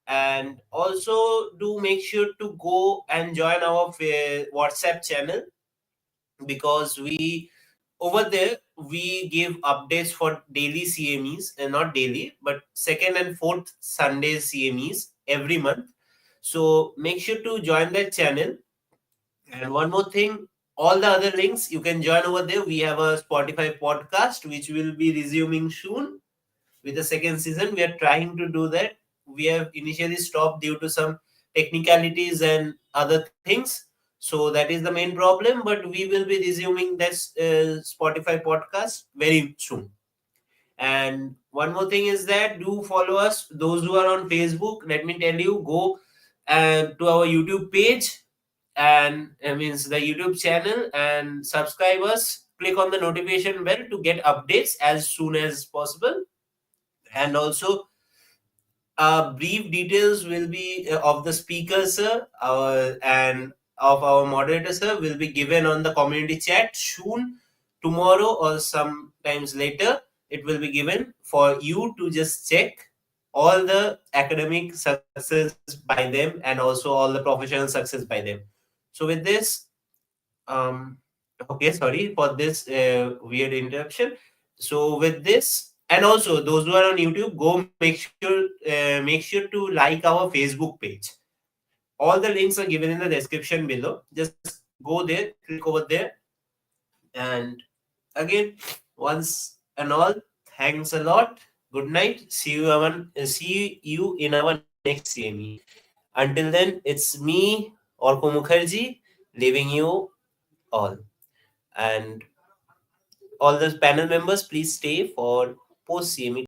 And also do make sure to go and join our WhatsApp channel, because we over there we give updates for daily CMEs, and not daily but second and fourth Sunday CMEs every month. So make sure to join that channel. And one more thing, all the other links you can join over there. We have a Spotify podcast which will be resuming soon with the second season. We are trying to do that. We have initially stopped due to some technicalities and other things. So that is the main problem, but we will be resuming this Spotify podcast very soon. And one more thing is that do follow us. Those who are on Facebook, let me tell you, go to our YouTube page and means the YouTube channel, and subscribe us. Click on the notification bell to get updates as soon as possible. And also, brief details will be of the speaker, sir, and of our moderator, sir, will be given on the community chat soon, tomorrow or sometimes later. It will be given for you to just check all the academic success by them and also all the professional success by them. So with this, um, okay, sorry for this weird interruption. So with this, and also those who are on YouTube, go make sure to like our Facebook page. All the links are given in the description below. Just go there, click over there, and again, once and all, thanks a lot. Good night. See you in our next CME. Until then, it's me, Orko Mukherjee, leaving you all. And all the panel members, please stay for post CME